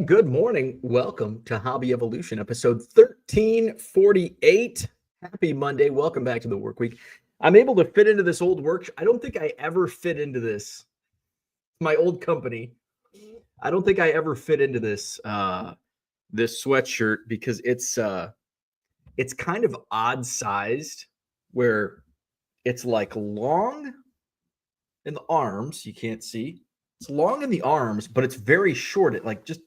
Good morning. Welcome to Hobby Evolution, episode 1348. Happy Monday. Welcome back to the work week. I'm able to fit into this old work. I don't think I ever fit into this. My old company. I don't think I ever fit into this sweatshirt because it's kind of odd sized where it's like long in the arms. You can't see. It's long in the arms, but it's very short. It like just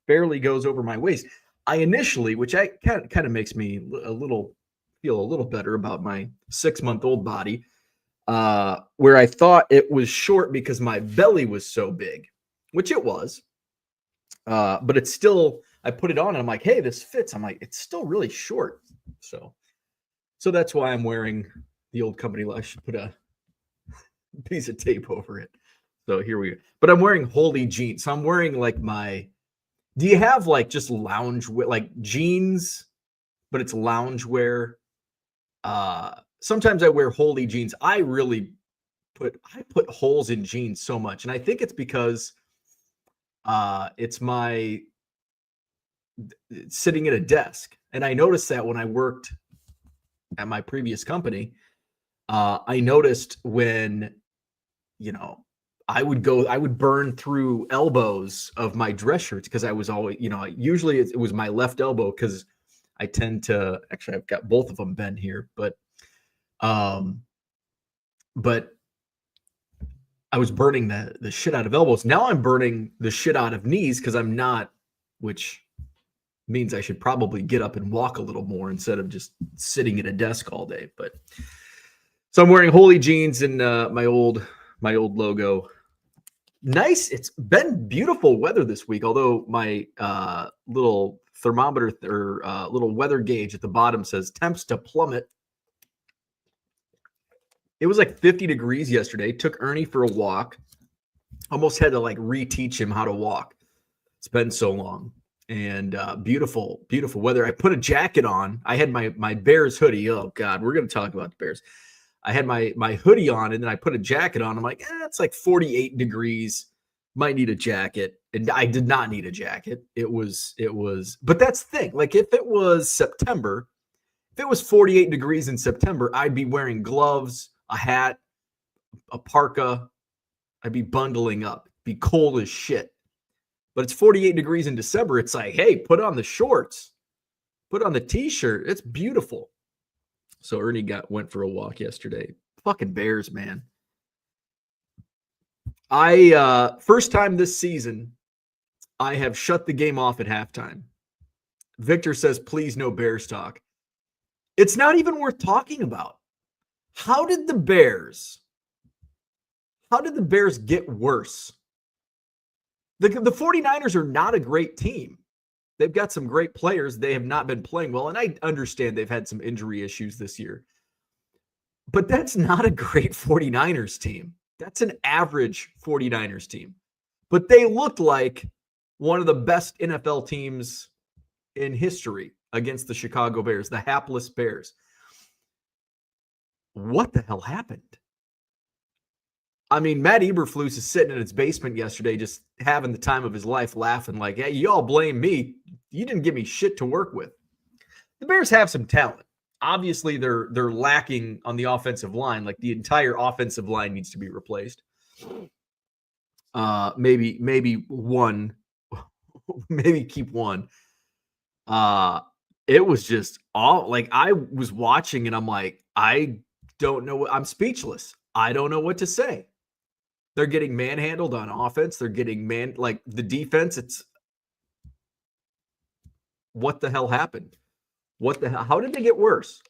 barely goes over my waist. I initially, which I kind of makes me feel a little better about my 6-month-old body, where I thought it was short because my belly was so big, which it was. But it's still, I put it on and I'm like, hey, this fits. I'm like, it's still really short. So that's why I'm wearing the old company. I should put a piece of tape over it. So here we go. But I'm wearing holy jeans. So I'm wearing like do you have like just lounge like jeans, but it's lounge wear? Sometimes I wear holy jeans. I put holes in jeans so much. And I think it's because it's my sitting at a desk. And I noticed that when I worked at my previous company, I noticed when, I would burn through elbows of my dress shirts because I was always, usually it was my left elbow because I tend to, actually, I've got both of them bent here, but I was burning the shit out of elbows. Now I'm burning the shit out of knees because I'm not, which means I should probably get up and walk a little more instead of just sitting at a desk all day. But so I'm wearing holy jeans and my old logo. Nice. It's been beautiful weather this week, although my little thermometer or little weather gauge at the bottom says temps to plummet. It was like 50 degrees yesterday. Took Ernie for a walk. Almost had to like reteach him how to walk. It's been so long. And beautiful, beautiful weather. I put a jacket on. I had my Bears hoodie. Oh, God, we're going to talk about the Bears. I had my hoodie on and then I put a jacket on. I'm like, it's like 48 degrees. Might need a jacket. And I did not need a jacket. It was, but that's the thing. Like if it was September, if it was 48 degrees in September, I'd be wearing gloves, a hat, a parka. I'd be bundling up. Be cold as shit. But it's 48 degrees in December. It's like, hey, put on the shorts. Put on the t-shirt. It's beautiful. So Ernie went for a walk yesterday. Fucking Bears, man. First time this season, I have shut the game off at halftime. Victor says, please no Bears talk. It's not even worth talking about. How did the Bears get worse? The 49ers are not a great team. They've got some great players. They have not been playing well. And I understand they've had some injury issues this year. But that's not a great 49ers team. That's an average 49ers team. But they looked like one of the best NFL teams in history against the Chicago Bears, the hapless Bears. What the hell happened? I mean, Matt Eberflus is sitting in his basement yesterday just having the time of his life, laughing like, hey, you all blame me. You didn't give me shit to work with. The Bears have some talent. Obviously, they're lacking on the offensive line. Like the entire offensive line needs to be replaced. Maybe one, maybe keep one. It was just all like I was watching and I'm like, I don't know. I'm speechless. I don't know what to say. They're getting manhandled on offense. They're getting the defense. It's what the hell happened? What the hell? How did they get worse?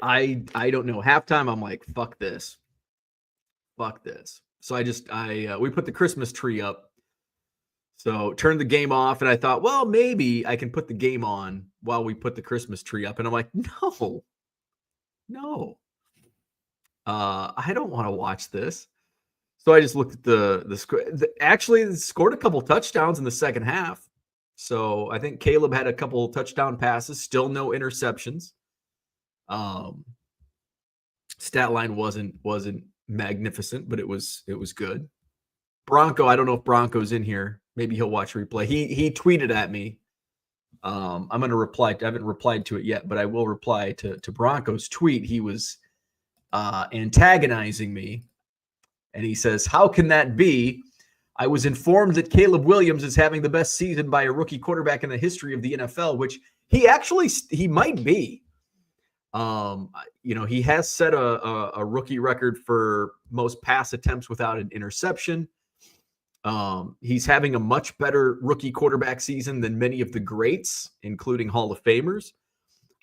I don't know. Halftime, I'm like, fuck this. Fuck this. So we put the Christmas tree up. So turned the game off and I thought, well, maybe I can put the game on while we put the Christmas tree up. And I'm like, no. I don't want to watch this. So I just looked at the score. Actually, scored a couple touchdowns in the second half. So I think Caleb had a couple touchdown passes. Still no interceptions. Stat line wasn't magnificent, but it was good. Bronco, I don't know if Bronco's in here. Maybe he'll watch replay. He tweeted at me. I'm going to reply. I haven't replied to it yet, but I will reply to Bronco's tweet. He was antagonizing me, and he says, "How can that be? I was informed that Caleb Williams is having the best season by a rookie quarterback in the history of the NFL," which he might be. He has set a rookie record for most pass attempts without an interception. He's having a much better rookie quarterback season than many of the greats, including Hall of Famers.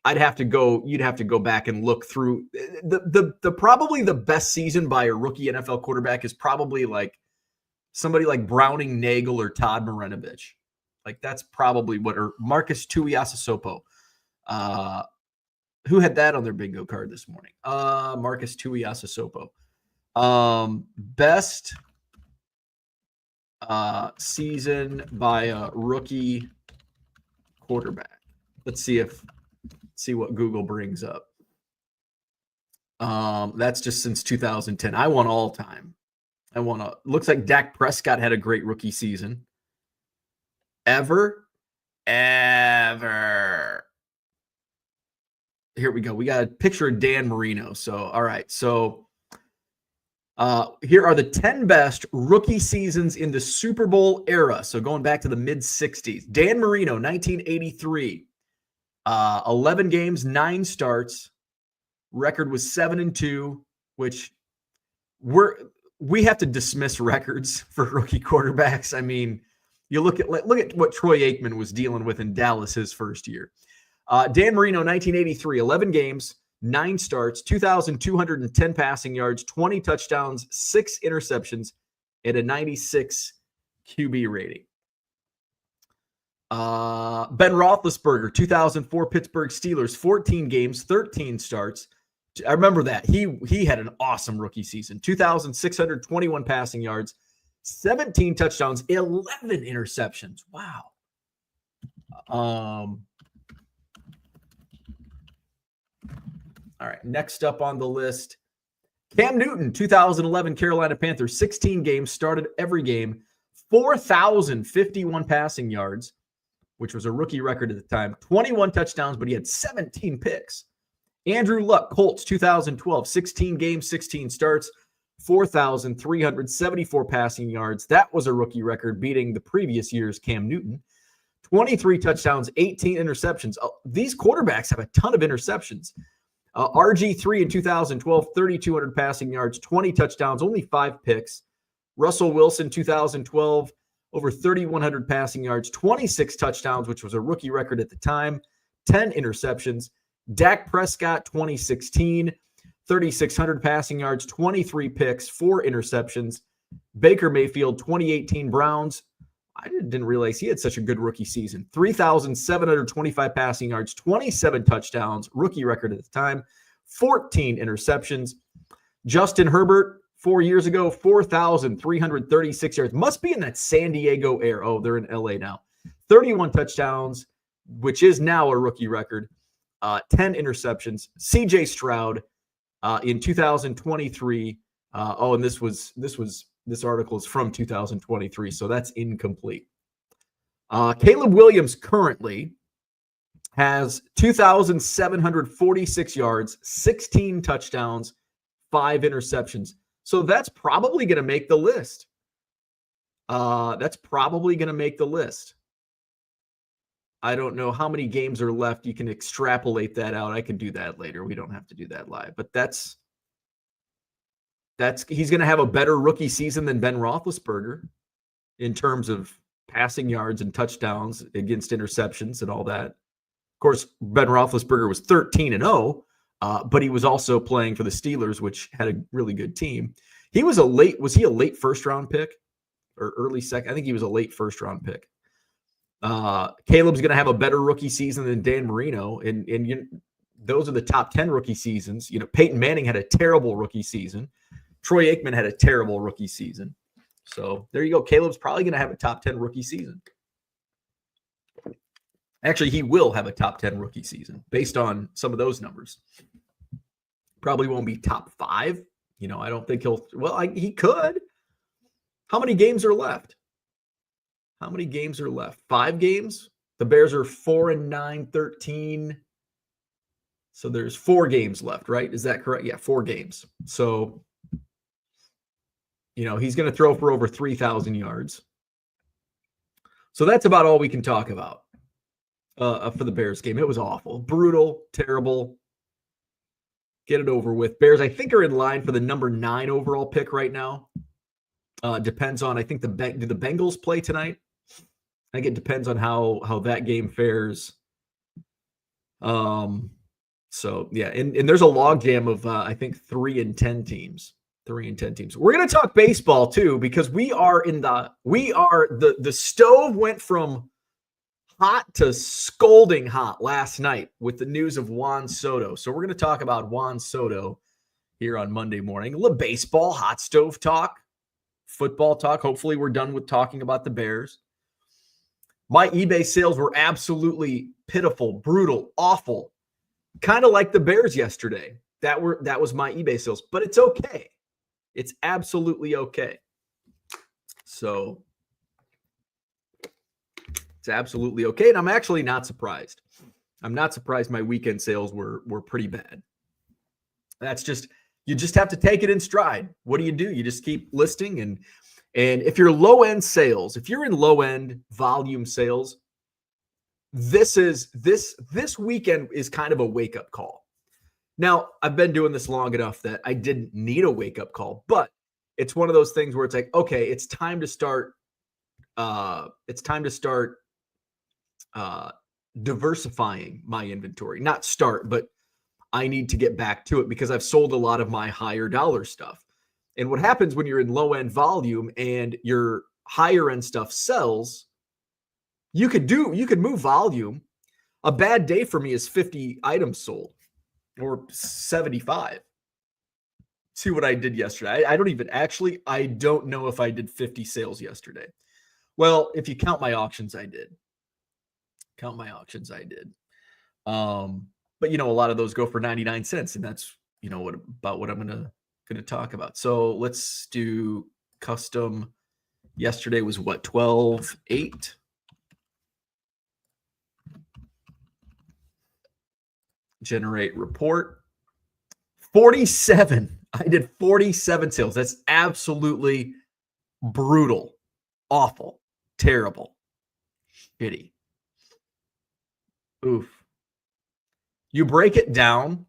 You'd have to go back and look through the probably the best season by a rookie NFL quarterback is probably like somebody like Browning Nagel or Todd Marinovich. Like that's probably or Marcus Tuiasosopo. Who had that on their bingo card this morning? Marcus Tuiasosopo. Best season by a rookie quarterback. Let's see what Google brings up. That's just since 2010. I won all time. Looks like Dak Prescott had a great rookie season. Ever. Here we go. We got a picture of Dan Marino. So, all right. So, here are the 10 best rookie seasons in the Super Bowl era. So, going back to the mid-'60s. Dan Marino, 1983. 11 games, 9 starts. Record was 7-2, which we have to dismiss records for rookie quarterbacks. I mean, you look at what Troy Aikman was dealing with in Dallas his first year. Dan Marino, 1983, 11 games, 9 starts, 2,210 passing yards, 20 touchdowns, 6 interceptions, and a 96 QB rating. Ben Roethlisberger, 2004 Pittsburgh Steelers, 14 games, 13 starts. I remember that. He had an awesome rookie season. 2,621 passing yards, 17 touchdowns, 11 interceptions. Wow. All right, next up on the list, Cam Newton, 2011 Carolina Panthers, 16 games, started every game, 4,051 passing yards, which was a rookie record at the time, 21 touchdowns, but he had 17 picks. Andrew Luck, Colts, 2012, 16 games, 16 starts, 4,374 passing yards. That was a rookie record, beating the previous year's Cam Newton. 23 touchdowns, 18 interceptions. These quarterbacks have a ton of interceptions. RG3 in 2012, 3,200 passing yards, 20 touchdowns, only 5 picks. Russell Wilson, 2012, over 3,100 passing yards, 26 touchdowns, which was a rookie record at the time, 10 interceptions. Dak Prescott, 2016, 3,600 passing yards, 23 picks, 4 interceptions. Baker Mayfield, 2018 Browns. I didn't realize he had such a good rookie season. 3,725 passing yards, 27 touchdowns, rookie record at the time, 14 interceptions. Justin Herbert, 4 years ago, 4,336 yards. Must be in that San Diego area. Oh, they're in LA now. 31 touchdowns, which is now a rookie record. 10 interceptions. CJ Stroud in 2023. And this article is from 2023, so that's incomplete. Caleb Williams currently has 2,746 yards, 16 touchdowns, 5 interceptions. So that's probably going to make the list. I don't know how many games are left. You can extrapolate that out. I can do that later. We don't have to do that live. But he's going to have a better rookie season than Ben Roethlisberger in terms of passing yards and touchdowns against interceptions and all that. Of course, Ben Roethlisberger was 13-0, but he was also playing for the Steelers, which had a really good team. Was he a late first-round pick or early second? I think he was a late first-round pick. Caleb's going to have a better rookie season than Dan Marino, and those are the top 10 rookie seasons. Peyton Manning had a terrible rookie season. Troy Aikman had a terrible rookie season. So there you go. Caleb's probably going to have a top 10 rookie season. Actually, he will have a top 10 rookie season based on some of those numbers. Probably won't be top 5. I don't think he could. How many games are left? How many games are left? 5 games. The Bears are 4-9, 13. So there's 4 games left, right? Is that correct? Yeah, 4 games. So, he's going to throw for over 3,000 yards. So that's about all we can talk about for the Bears game. It was awful, brutal, terrible. Get it over with. Bears, I think, are in line for the number 9 overall pick right now. Depends on, I think, do the Bengals play tonight? I think it depends on how that game fares. So yeah, and there's a logjam of I think 3-10 teams. 3-10 teams. We're gonna talk baseball too, because the stove went from hot to scalding hot last night with the news of Juan Soto. So we're gonna talk about Juan Soto here on Monday morning. A little baseball, hot stove talk, football talk. Hopefully we're done with talking about the Bears. My eBay sales were absolutely pitiful, brutal, awful. Kind of like the Bears yesterday. That was my eBay sales, but it's okay. It's absolutely okay. So it's absolutely okay. And I'm actually not surprised. I'm not surprised my weekend sales were pretty bad. You just have to take it in stride. What do? You just keep listing and if you're low-end sales, if you're in low-end volume sales, this weekend is kind of a wake-up call. Now, I've been doing this long enough that I didn't need a wake-up call, but it's one of those things where it's like, okay, it's time to start diversifying my inventory. Not start, but I need to get back to it because I've sold a lot of my higher dollar stuff. And what happens when you're in low-end volume and your higher-end stuff sells, you could move volume. A bad day for me is 50 items sold or 75. See what I did yesterday. I don't know if I did 50 sales yesterday. Well, if you count my auctions, I did. But a lot of those go for 99 cents, and that's what I'm going to talk about. So let's do custom. Yesterday was what, 12.8? Generate report. 47. I did 47 sales. That's absolutely brutal, awful, terrible, shitty. Oof. You break it down.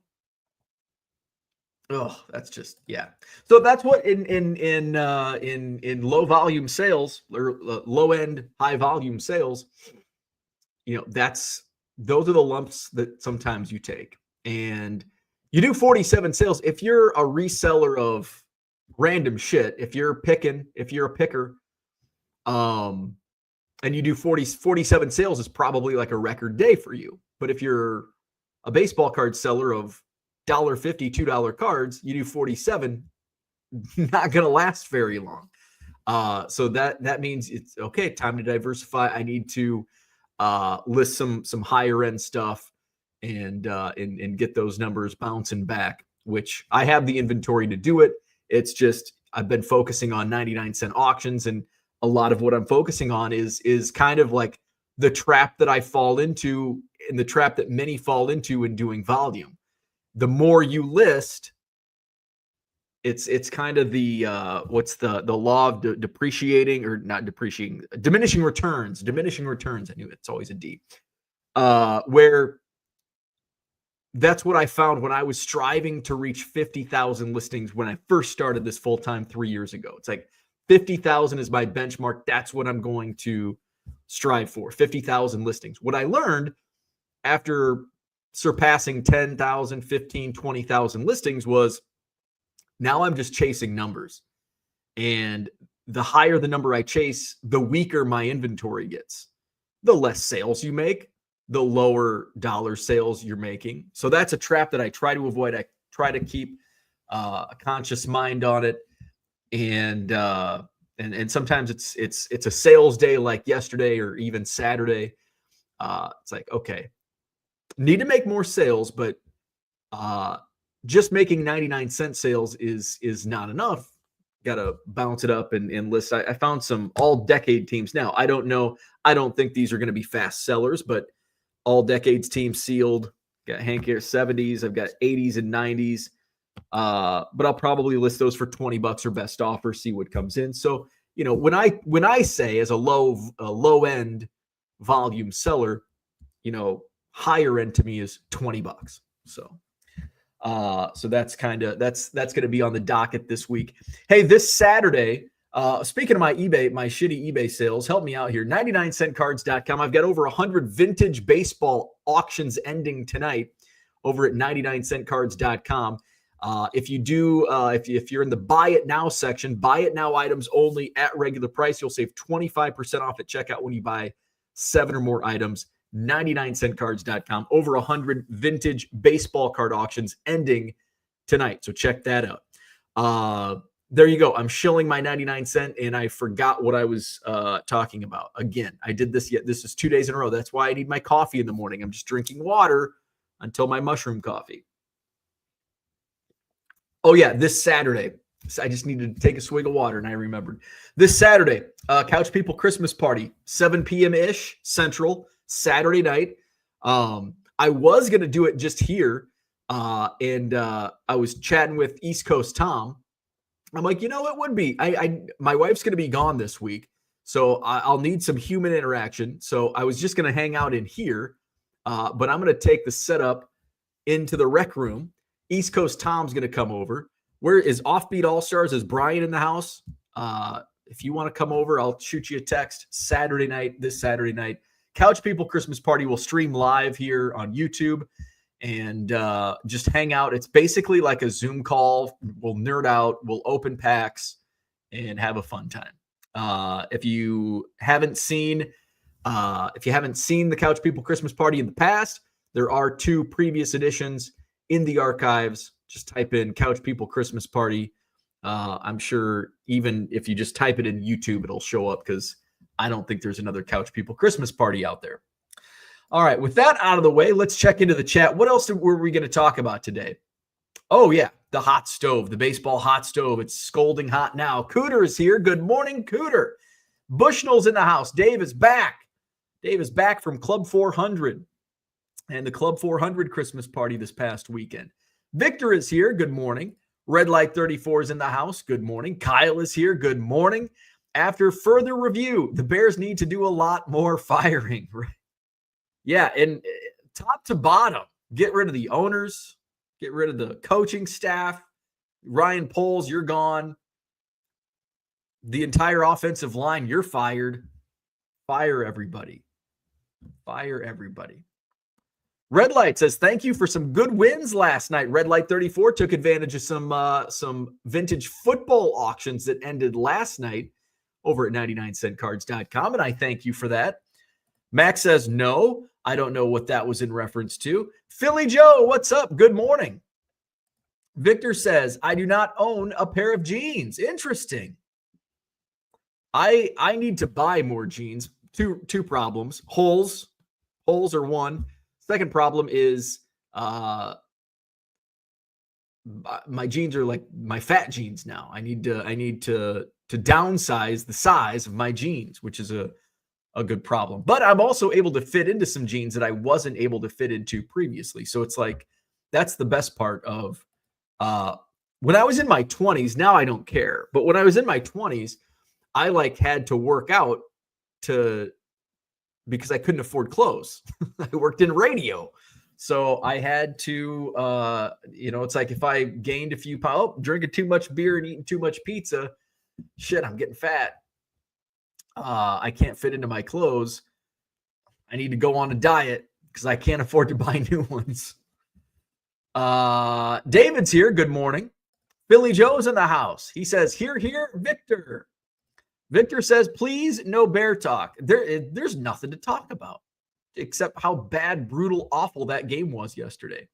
Oh, that's just, yeah. So that's what in low volume sales or low end, high volume sales, those are the lumps that sometimes you take. And you do 47 sales. If you're a reseller of random shit, if you're a picker, and you do 47 sales is probably like a record day for you. But if you're a baseball card seller of $1.50, $2 cards, you do 47, not going to last very long. So that means it's okay. Time to diversify. I need to list some higher end stuff and get those numbers bouncing back, which I have the inventory to do it. It's just, I've been focusing on 99-cent auctions, and a lot of what I'm focusing on is kind of like the trap that I fall into and the trap that many fall into in doing volume. The more you list, it's kind of the what's the law of depreciating or not depreciating, diminishing returns. I knew it's always a D. Where that's what I found when I was striving to reach 50,000 listings when I first started this full time 3 years ago. It's like 50,000 is my benchmark. That's what I'm going to strive for. 50,000 listings. What I learned after surpassing 10,000, 15, 20,000 listings was now I'm just chasing numbers. And the higher the number I chase, the weaker my inventory gets. The less sales you make, the lower dollar sales you're making. So that's a trap that I try to avoid. I try to keep a conscious mind on it. And sometimes it's a sales day like yesterday or even Saturday. It's like, okay, need to make more sales, but just making 99-cent sales is not enough. gotta bounce it up and list. I found some all decade teams. Now I don't know. I don't think these are going to be fast sellers, but all decades teams sealed. Got Hank here 70s. I've got 80s and 90s. But I'll probably list those for $20 or best offer. See what comes in. So when I say as a low end volume seller, higher end to me is $20. So that's going to be on the docket this week. Hey, this Saturday, speaking of my shitty eBay sales, help me out here. 99centcards.com. I've got over 100 vintage baseball auctions ending tonight over at 99centcards.com. If you do, if you're in the buy it now section, buy it now items only at regular price, you'll save 25% off at checkout when you buy 7 or more items. 99centcards.com. Over 100 vintage baseball card auctions ending tonight. So check that out. There you go. I'm shilling my 99 cent and I forgot what I was talking about. Again, I did this yet. This is 2 days in a row. That's why I need my coffee in the morning. I'm just drinking water until my mushroom coffee. Oh yeah, this Saturday. I just needed to take a swig of water and I remembered. This Saturday, Couch People Christmas Party, 7 p.m.-ish Central, Saturday night. I was going to do it just here. And I was chatting with East Coast Tom. I'm like, it would be. My wife's going to be gone this week. So I'll need some human interaction. So I was just going to hang out in here. But I'm going to take the setup into the rec room. East Coast Tom's going to come over. Where is Offbeat All-Stars? Is Brian in the house? If you want to come over, I'll shoot you a text this Saturday night. Couch People Christmas Party will stream live here on YouTube and just hang out. It's basically like a Zoom call. We'll nerd out, we'll open packs and have a fun time. If you haven't seen the Couch People Christmas Party in the past, there are 2 previous editions in the archives. Just type in Couch People Christmas Party. I'm sure even if you just type it in YouTube, it'll show up because I don't think there's another Couch People Christmas Party out there. All right, with that out of the way, let's check into the chat. What else were we going to talk about today? Oh, yeah, the hot stove, the baseball hot stove. It's scalding hot now. Cooter is here. Good morning, Cooter. Bushnell's in the house. Dave is back. Dave is back from Club 400 and the Club 400 Christmas party this past weekend. Victor is here. Good morning. Red Light 34 is in the house. Good morning. Kyle is here. Good morning. After further review, the Bears need to do a lot more firing. Yeah, and top to bottom, get rid of the owners, get rid of the coaching staff. Ryan Poles, you're gone. The entire offensive line, you're fired. Fire everybody. Fire everybody. Red Light says, thank you for some good wins last night. Red Light 34 took advantage of some vintage football auctions that ended last night over at 99centcards.com, and I thank you for that. Max says, no, I don't know what that was in reference to. Philly Joe, what's up? Good morning. Victor says, I do not own a pair of jeans. Interesting. I need to buy more jeans. Two problems. Holes are one. Second problem is my jeans are like my fat jeans now. I need to downsize the size of my jeans, which is a good problem. But I'm also able to fit into some jeans that I wasn't able to fit into previously. So it's like that's the best part of when I was in my 20s. Now I don't care. But when I was in my 20s, I had to work out because I couldn't afford clothes. I worked in radio. So I had to, it's like if I gained a few pounds, drinking too much beer and eating too much pizza, shit, I'm getting fat. I can't fit into my clothes. I need to go on a diet because I can't afford to buy new ones. David's here. Good morning. Billy Joe's in the house. He says, here, Victor. Victor says, please, no bear talk. There's nothing to talk about except how bad, brutal, awful that game was yesterday.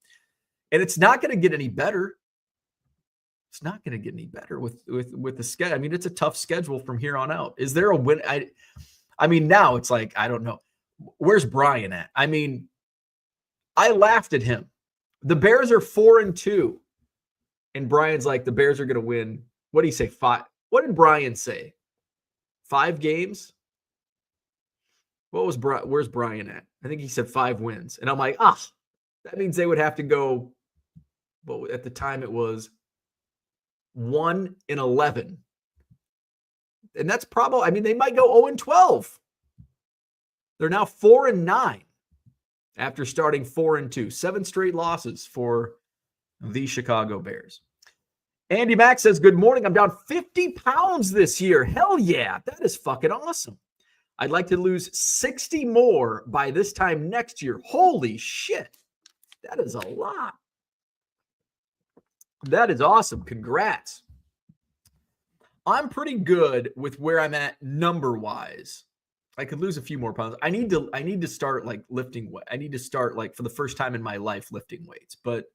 And it's not going to get any better. It's not going to get any better with the schedule. I mean, it's a tough schedule from here on out. Is there a win? I mean, now it's like, I don't know. Where's Brian at? I mean, I laughed at him. The Bears are 4-2. And Brian's like, the Bears are going to win. What do you say? What did Brian say? 5 games? What was where's Brian at? I think he said 5 wins. And I'm like, that means they would have to go, well, at the time it was 1-11. And that's probably, I mean, they might go 0-12. They're now 4-9 after starting 4-2. 7 straight losses for the Chicago Bears. Andy Mack says, good morning. I'm down 50 pounds this year. Hell yeah. That is fucking awesome. I'd like to lose 60 more by this time next year. Holy shit. That is a lot. That is awesome. Congrats. I'm pretty good with where I'm at number-wise. I could lose a few more pounds. I need to start like lifting weight. I need to start like for the first time in my life lifting weights, but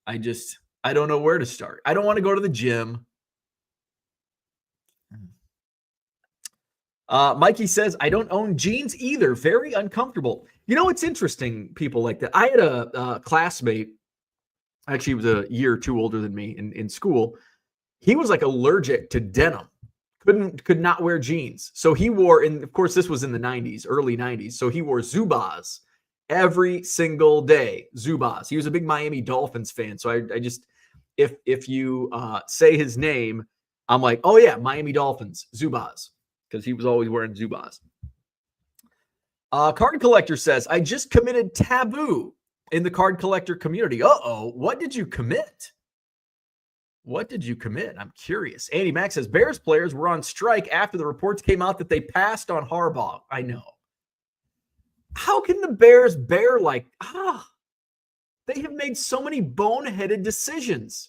I don't know where to start. I don't want to go to the gym. Mikey says, I don't own jeans either. Very uncomfortable. You know, it's interesting, people like that. I had a classmate, actually he was a year or two older than me in school. He was like allergic to denim. Could not wear jeans. So he wore, and of course this was in the 90s, early 90s. So he wore Zubaz every single day. Zubaz. He was a big Miami Dolphins fan. So I just, if you say his name, I'm like, oh yeah, Miami Dolphins, Zubaz. Because he was always wearing Zubaz. Card Collector says, I just committed taboo in the card collector community. Uh-oh, what did you commit? What did you commit? I'm curious. Andy Mack says, Bears players were on strike after the reports came out that they passed on Harbaugh. I know. How can the Bears bear like, they have made so many boneheaded decisions.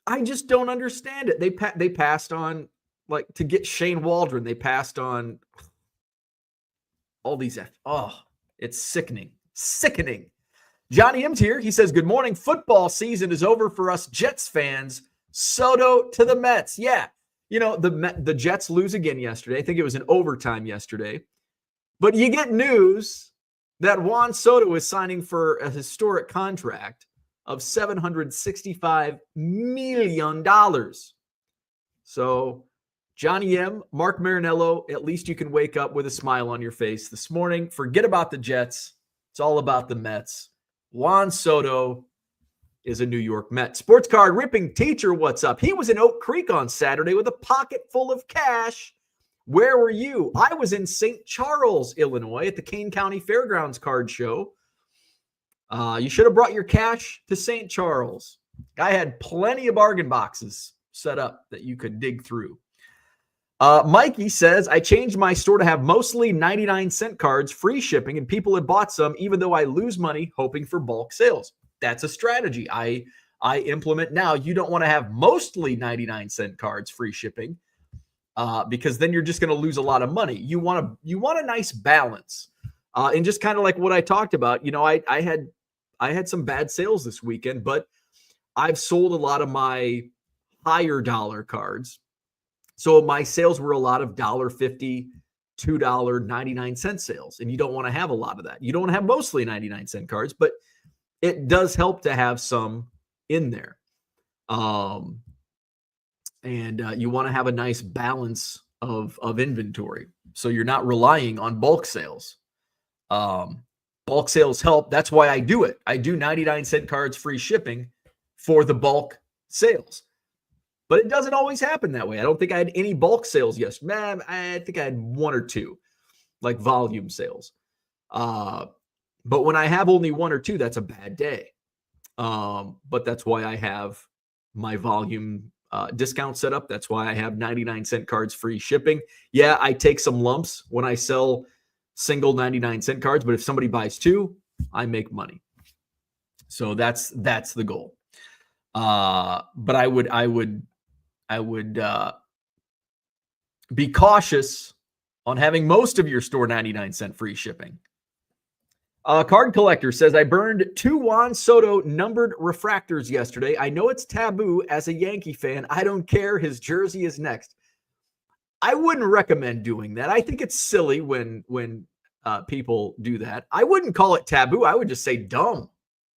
I just don't understand it. They passed on, like, to get Shane Waldron. They passed on all these. It's sickening. Sickening. Johnny M's here. He says, good morning. Football season is over for us Jets fans. Soto to the Mets. Yeah. You know, the Jets lose again yesterday. I think it was in overtime yesterday. But you get news that Juan Soto is signing for a historic contract of $765 million. So, Johnny M, Mark Marinello, at least you can wake up with a smile on your face this morning. Forget about the Jets. It's all about the Mets. Juan Soto is a New York Met. Sports card ripping teacher, what's up? He was in Oak Creek on Saturday with a pocket full of cash. Where were you? I was in St. Charles, Illinois at the Kane County Fairgrounds card show. You should have brought your cash to St. Charles. I had plenty of bargain boxes set up that you could dig through. Mikey says, I changed my store to have mostly 99-cent cards, free shipping, and people had bought some, even though I lose money hoping for bulk sales. That's a strategy I implement now. You don't want to have mostly 99-cent cards, free shipping, because then you're just going to lose a lot of money. You want a nice balance. And just kind of like what I talked about, you know, I had some bad sales this weekend, but I've sold a lot of my higher dollar cards. So my sales were a lot of $1.50, $2.99 sales. And you don't want to have a lot of that. You don't want to have mostly 99-cent cards, but it does help to have some in there. And you want to have a nice balance of inventory. So you're not relying on bulk sales. Bulk sales help. That's why I do it. I do 99-cent cards, free shipping for the bulk sales. But it doesn't always happen that way. I don't think I had any bulk sales yesterday. Man, I think I had 1 or 2, like volume sales. But when I have only 1 or 2, that's a bad day. But that's why I have my volume discount set up. That's why I have 99-cent cards, free shipping. Yeah, I take some lumps when I sell single 99-cent cards, but if somebody buys 2, I make money. So that's the goal. But I would be cautious on having most of your store 99-cent free shipping. Card Collector says, I burned 2 Juan Soto numbered refractors yesterday. I know it's taboo as a Yankee fan. I don't care. His jersey is next. I wouldn't recommend doing that. I think it's silly when people do that. I wouldn't call it taboo. I would just say dumb.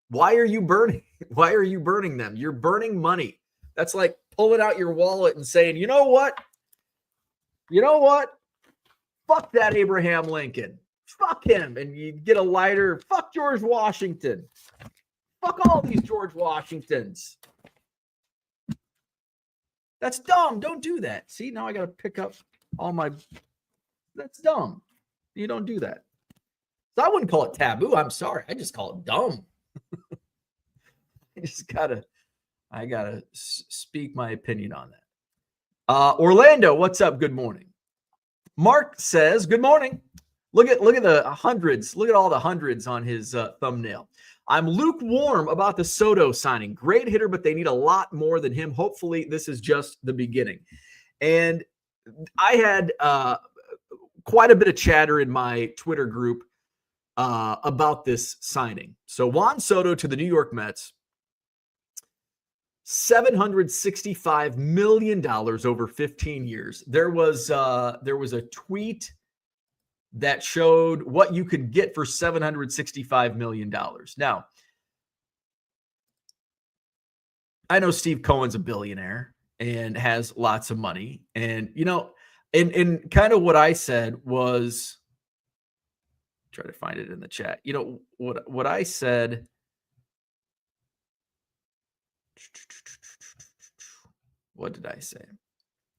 Why are you burning? Why are you burning them? You're burning money. That's like pulling out your wallet and saying, you know what? Fuck that Abraham Lincoln. Fuck him. And you get a lighter. Fuck George Washington. Fuck all these George Washingtons. That's dumb. Don't do that. See, now I got to pick up all my. That's dumb. You don't do that. So I wouldn't call it taboo. I'm sorry. I just call it dumb. I gotta speak my opinion on that. Orlando, what's up? Good morning. Mark says, good morning. Look at the hundreds. Look at all the hundreds on his thumbnail. I'm lukewarm about the Soto signing. Great hitter, but they need a lot more than him. Hopefully, this is just the beginning. And I had quite a bit of chatter in my Twitter group about this signing. So Juan Soto to the New York Mets, $765 million over 15 years. There was a tweet that showed what you could get for $765 million. Now, I know Steve Cohen's a billionaire and has lots of money. And, and kind of what I said was, try to find it in the chat. What I said, what did I say?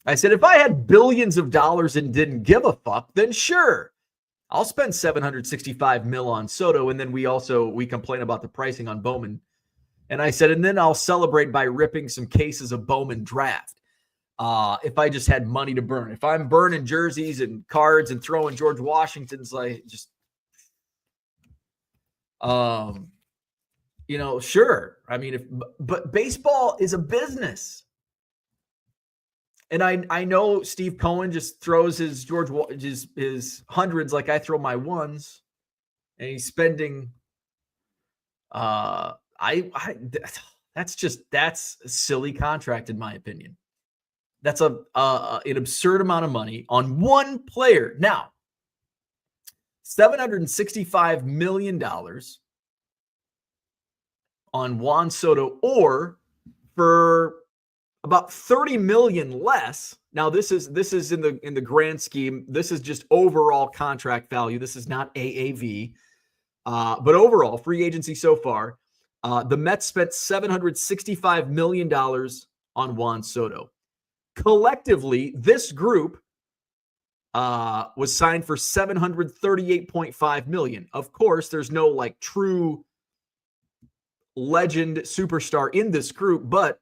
I said, if I had billions of dollars and didn't give a fuck, then sure, I'll spend $765 million on Soto. And then we complain about the pricing on Bowman. And I said, and then I'll celebrate by ripping some cases of Bowman draft. If I just had money to burn. If I'm burning jerseys and cards and throwing George Washington's, like, just, sure. I mean, but baseball is a business. And I know Steve Cohen just throws his his hundreds like I throw my ones, and he's spending. That's a silly contract in my opinion. That's an absurd amount of money on one player. Now, $765 million on Juan Soto, or for about $30 million less. Now, this is in the grand scheme. This is just overall contract value. This is not AAV. But overall, free agency so far, the Mets spent $765 million on Juan Soto. Collectively, this group was signed for $738.5 million. Of course, there's no like true legend superstar in this group, but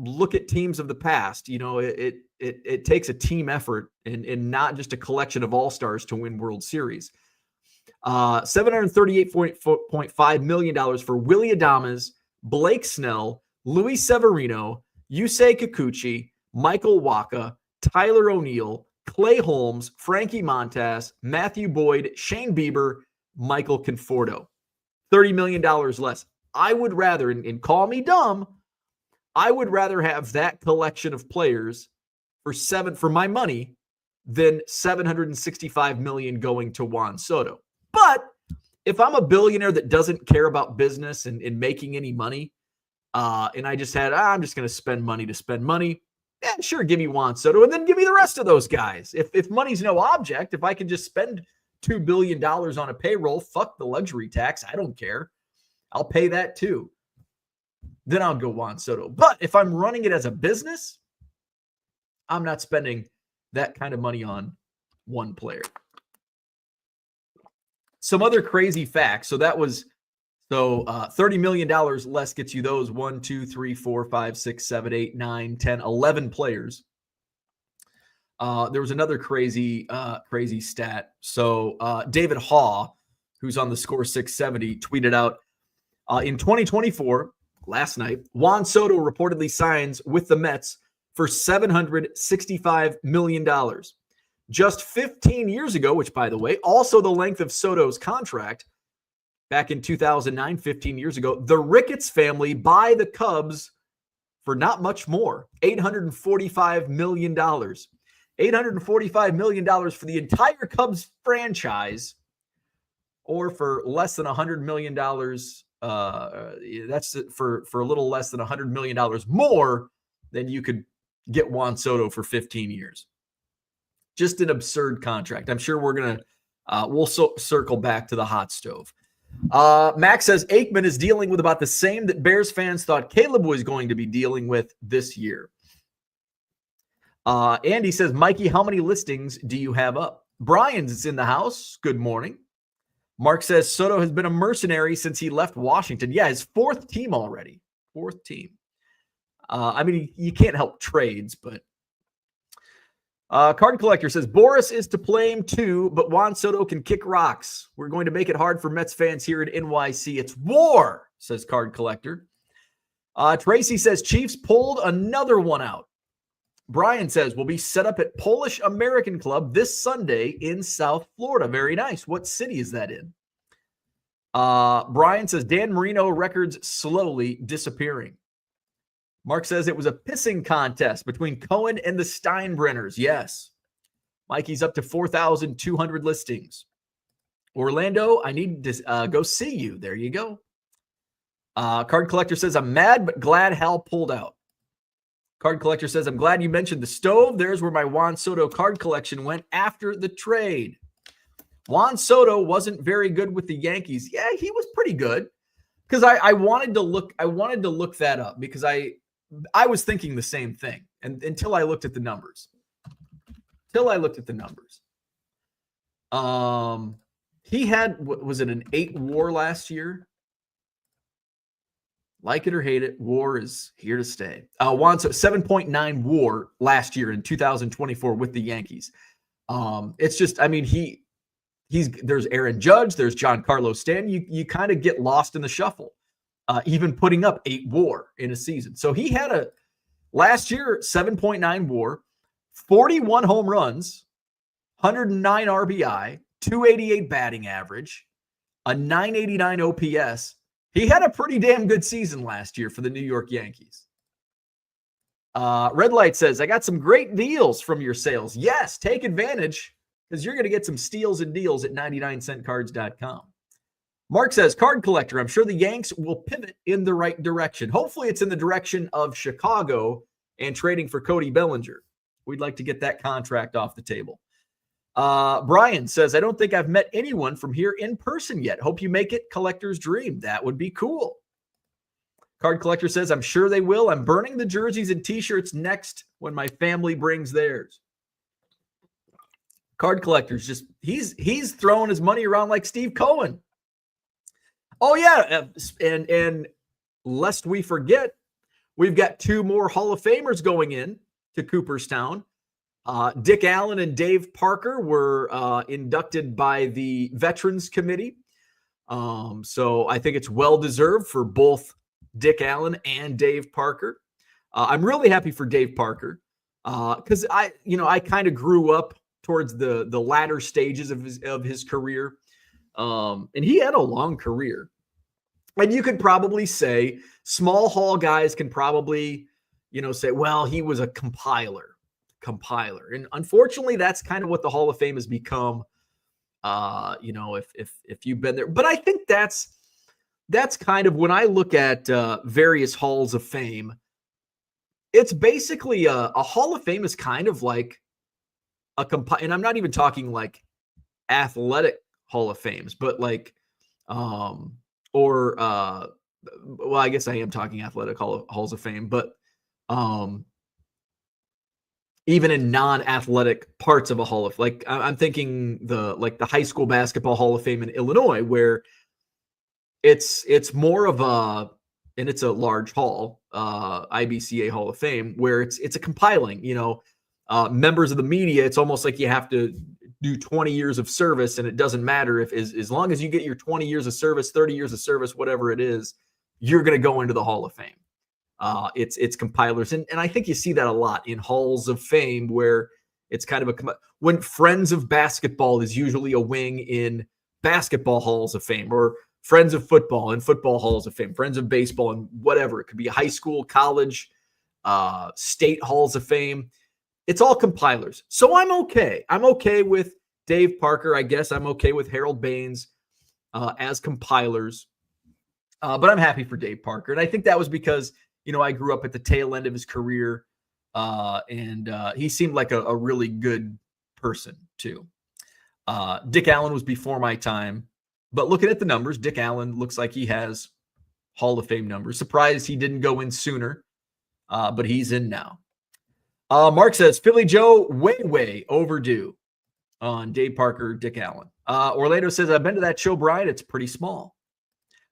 look at teams of the past. It takes a team effort and not just a collection of all-stars to win World Series. $738.5 million for Willy Adames, Blake Snell, Luis Severino, Yusei Kikuchi, Michael Wacha, Tyler O'Neill, Clay Holmes, Frankie Montas, Matthew Boyd, Shane Bieber, Michael Conforto. $30 million less. I would rather, and call me dumb, I would rather have that collection of players for my money than $765 million going to Juan Soto. But if I'm a billionaire that doesn't care about business and making any money, and I just I'm just going to spend money to spend money, yeah, sure, give me Juan Soto and then give me the rest of those guys. If money's no object, if I can just spend $2 billion on a payroll, fuck the luxury tax, I don't care. I'll pay that too. Then I'll go Juan Soto. But if I'm running it as a business, I'm not spending that kind of money on one player. Some other crazy facts. So that was $30 million less gets you those 1, 2, 3, 4, 5, 6, 7, 8, 9, 10, 11 players. There was another crazy stat. So David Haw, who's on the Score 670, tweeted out in 2024, last night, Juan Soto reportedly signs with the Mets for $765 million. Just 15 years ago, which, by the way, also the length of Soto's contract, back in 2009, 15 years ago, the Ricketts family buy the Cubs for not much more, $845 million. $845 million for the entire Cubs franchise, or for less than $100 million That's for a little less than $100 million more than you could get Juan Soto for 15 years. Just an absurd contract. I'm sure we're going to, we'll circle back to the hot stove. Max says Aikman is dealing with about the same that Bears fans thought Caleb was going to be dealing with this year. Andy says, Mikey, how many listings do you have up? Brian's in the house. Good morning. Mark says Soto has been a mercenary since he left Washington. Yeah, his fourth team already. Fourth team. I mean, you can't help trades, but Card Collector says Boris is to blame too, but Juan Soto can kick rocks. We're going to make it hard for Mets fans here at NYC. It's war, says Card Collector. Tracy says Chiefs pulled another one out. Brian says we'll be set up at Polish American Club this Sunday in South Florida. Very nice. What city is that in? Brian says Dan Marino records slowly disappearing. Mark says it was a pissing contest between Cohen and the Steinbrenners. Yes. Mikey's up to 4,200 listings. Orlando, I need to go see you. There you go. Card Collector says, I'm mad but glad Hal pulled out. Card Collector says, I'm glad you mentioned the stove. There's where my Juan Soto card collection went after the trade. Juan Soto wasn't very good with the Yankees. Yeah, he was pretty good. Because I wanted to look that up because I was thinking the same thing. And until I looked at the numbers. He had, was it an 8 WAR last year? Like it or hate it, WAR is here to stay. Juan Soto 7.9 WAR last year in 2024 with the Yankees. It's just, I mean, there's Aaron Judge, there's Giancarlo Stanton. You kind of get lost in the shuffle, even putting up 8 WAR in a season. So he had last year 7.9 WAR, 41 home runs, 109 RBI, 288 batting average, a 989 OPS. He had a pretty damn good season last year for the New York Yankees. Red Light says, I got some great deals from your sales. Yes, take advantage because you're going to get some steals and deals at 99centcards.com. Mark says, Card Collector, I'm sure the Yanks will pivot in the right direction. Hopefully it's in the direction of Chicago and trading for Cody Bellinger. We'd like to get that contract off the table. Brian says, I don't think I've met anyone from here in person yet. Hope you make it collector's dream. That would be cool. Card Collector says, I'm sure they will. I'm burning the jerseys and t-shirts next when my family brings theirs. Card Collector's just, he's throwing his money around like Steve Cohen. Oh yeah. And lest we forget, we've got 2 more Hall of Famers going in to Cooperstown. Dick Allen and Dave Parker were inducted by the Veterans Committee. So I think it's well-deserved for both Dick Allen and Dave Parker. I'm really happy for Dave Parker because I kind of grew up towards the latter stages of his career. And he had a long career. And you could probably say small hall guys can probably, say, well, he was a compiler. And unfortunately, that's kind of what the Hall of Fame has become. If you've been there, but I think that's kind of when I look at various halls of fame, it's basically a Hall of Fame is kind of like and I'm not even talking like athletic Hall of Fames, but like, well, I guess I am talking athletic halls of fame, but even in non-athletic parts of a Hall of, like I'm thinking the high school basketball Hall of Fame in Illinois, where it's more of and it's a large hall, IBCA Hall of Fame, where it's a compiling, members of the media. It's almost like you have to do 20 years of service, and it doesn't matter if as long as you get your 20 years of service, 30 years of service, whatever it is, you're going to go into the Hall of Fame. It's compilers. And I think you see that a lot in halls of fame where it's kind of when Friends of Basketball is usually a wing in basketball halls of fame, or Friends of Football and football halls of fame, Friends of Baseball and whatever. It could be high school, college, state halls of fame. It's all compilers. So I'm okay. I'm okay with Dave Parker. I guess I'm okay with Harold Baines as compilers. But I'm happy for Dave Parker. And I think that was because, I grew up at the tail end of his career. And he seemed like a really good person too. Dick Allen was before my time, but looking at the numbers, Dick Allen looks like he has Hall of Fame numbers. Surprised he didn't go in sooner, but he's in now. Mark says, Philly Joe, way overdue on Dave Parker, Dick Allen. Orlando says, I've been to that show, Brian. It's pretty small.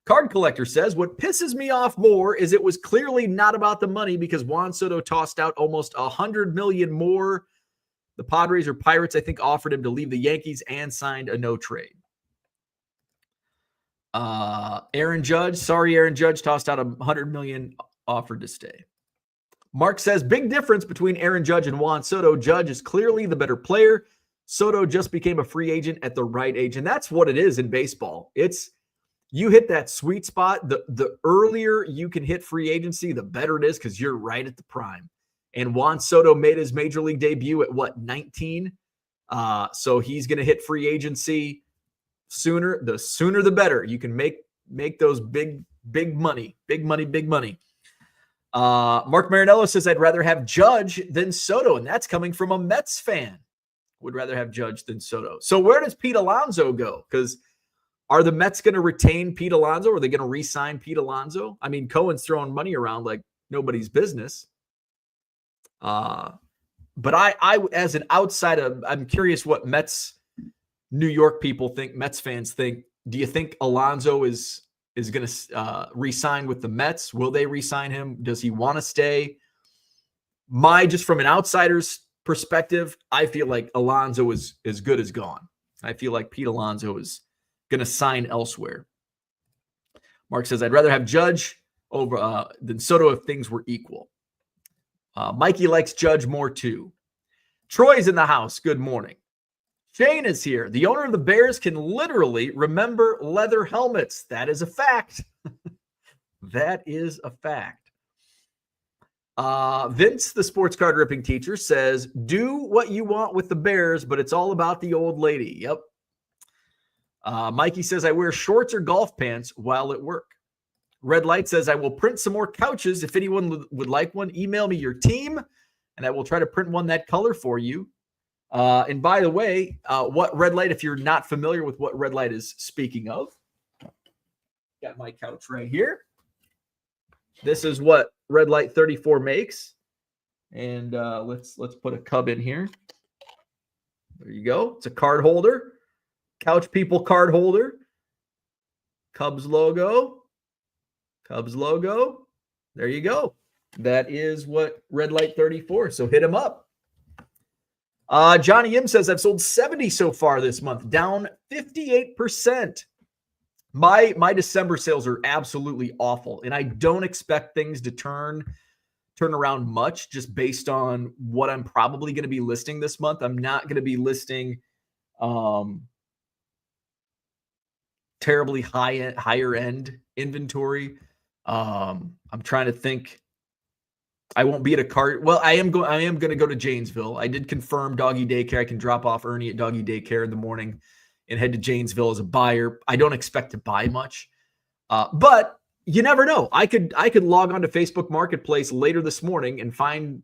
Card Collector says, what pisses me off more is it was clearly not about the money because Juan Soto tossed out almost $100 million more. The Padres or Pirates, I think, offered him to leave the Yankees and signed a no trade. Aaron Judge tossed out $100 million, offered to stay. Mark says, big difference between Aaron Judge and Juan Soto. Judge is clearly the better player. Soto just became a free agent at the right age. And that's what it is in baseball. You hit that sweet spot. The earlier you can hit free agency, the better it is because you're right at the prime. And Juan Soto made his major league debut at 19? So he's going to hit free agency sooner. The sooner the better. You can make those big money. Mark Marinello says, I'd rather have Judge than Soto. And that's coming from a Mets fan. Would rather have Judge than Soto. So where does Pete Alonso go? Because are the Mets going to retain Pete Alonso? Or are they going to re-sign Pete Alonso? I mean, Cohen's throwing money around like nobody's business. But I, as an outsider, I'm curious what New York people think, Mets fans think. Do you think Alonso is going to re-sign with the Mets? Will they re-sign him? Does he want to stay? Just from an outsider's perspective, I feel like Alonso is as good as gone. I feel like Pete Alonso is going to sign elsewhere. Mark says, I'd rather have Judge over than Soto if things were equal. Mikey likes Judge more too. Troy's in the house. Good morning. Shane is here. The owner of the Bears can literally remember leather helmets. That is a fact. That is a fact. Vince, the sports card ripping teacher, says, do what you want with the Bears, but it's all about the old lady. Yep. Mikey says, I wear shorts or golf pants while at work. Red Light says, I will print some more couches. If anyone would like one, email me your team, and I will try to print one that color for you. And by the way, what Red Light, if you're not familiar with what Red Light is speaking of, got my couch right here. This is what Red Light 34 makes. And let's put a cub in here. There you go. It's a card holder. Couch People card holder. Cubs logo. There you go. That is what Red Light 34. So hit him up. Johnny M says, I've sold 70 so far this month, down 58%. My December sales are absolutely awful, and I don't expect things to turn around much just based on what I'm probably going to be listing this month. I'm not going to be listing terribly higher end inventory. I'm trying to think. I won't be at a cart. Well, I am going to go to Janesville. I did confirm doggy daycare. I can drop off Ernie at doggy daycare in the morning and head to Janesville as a buyer. I don't expect to buy much, but you never know. I could log on to Facebook Marketplace later this morning and find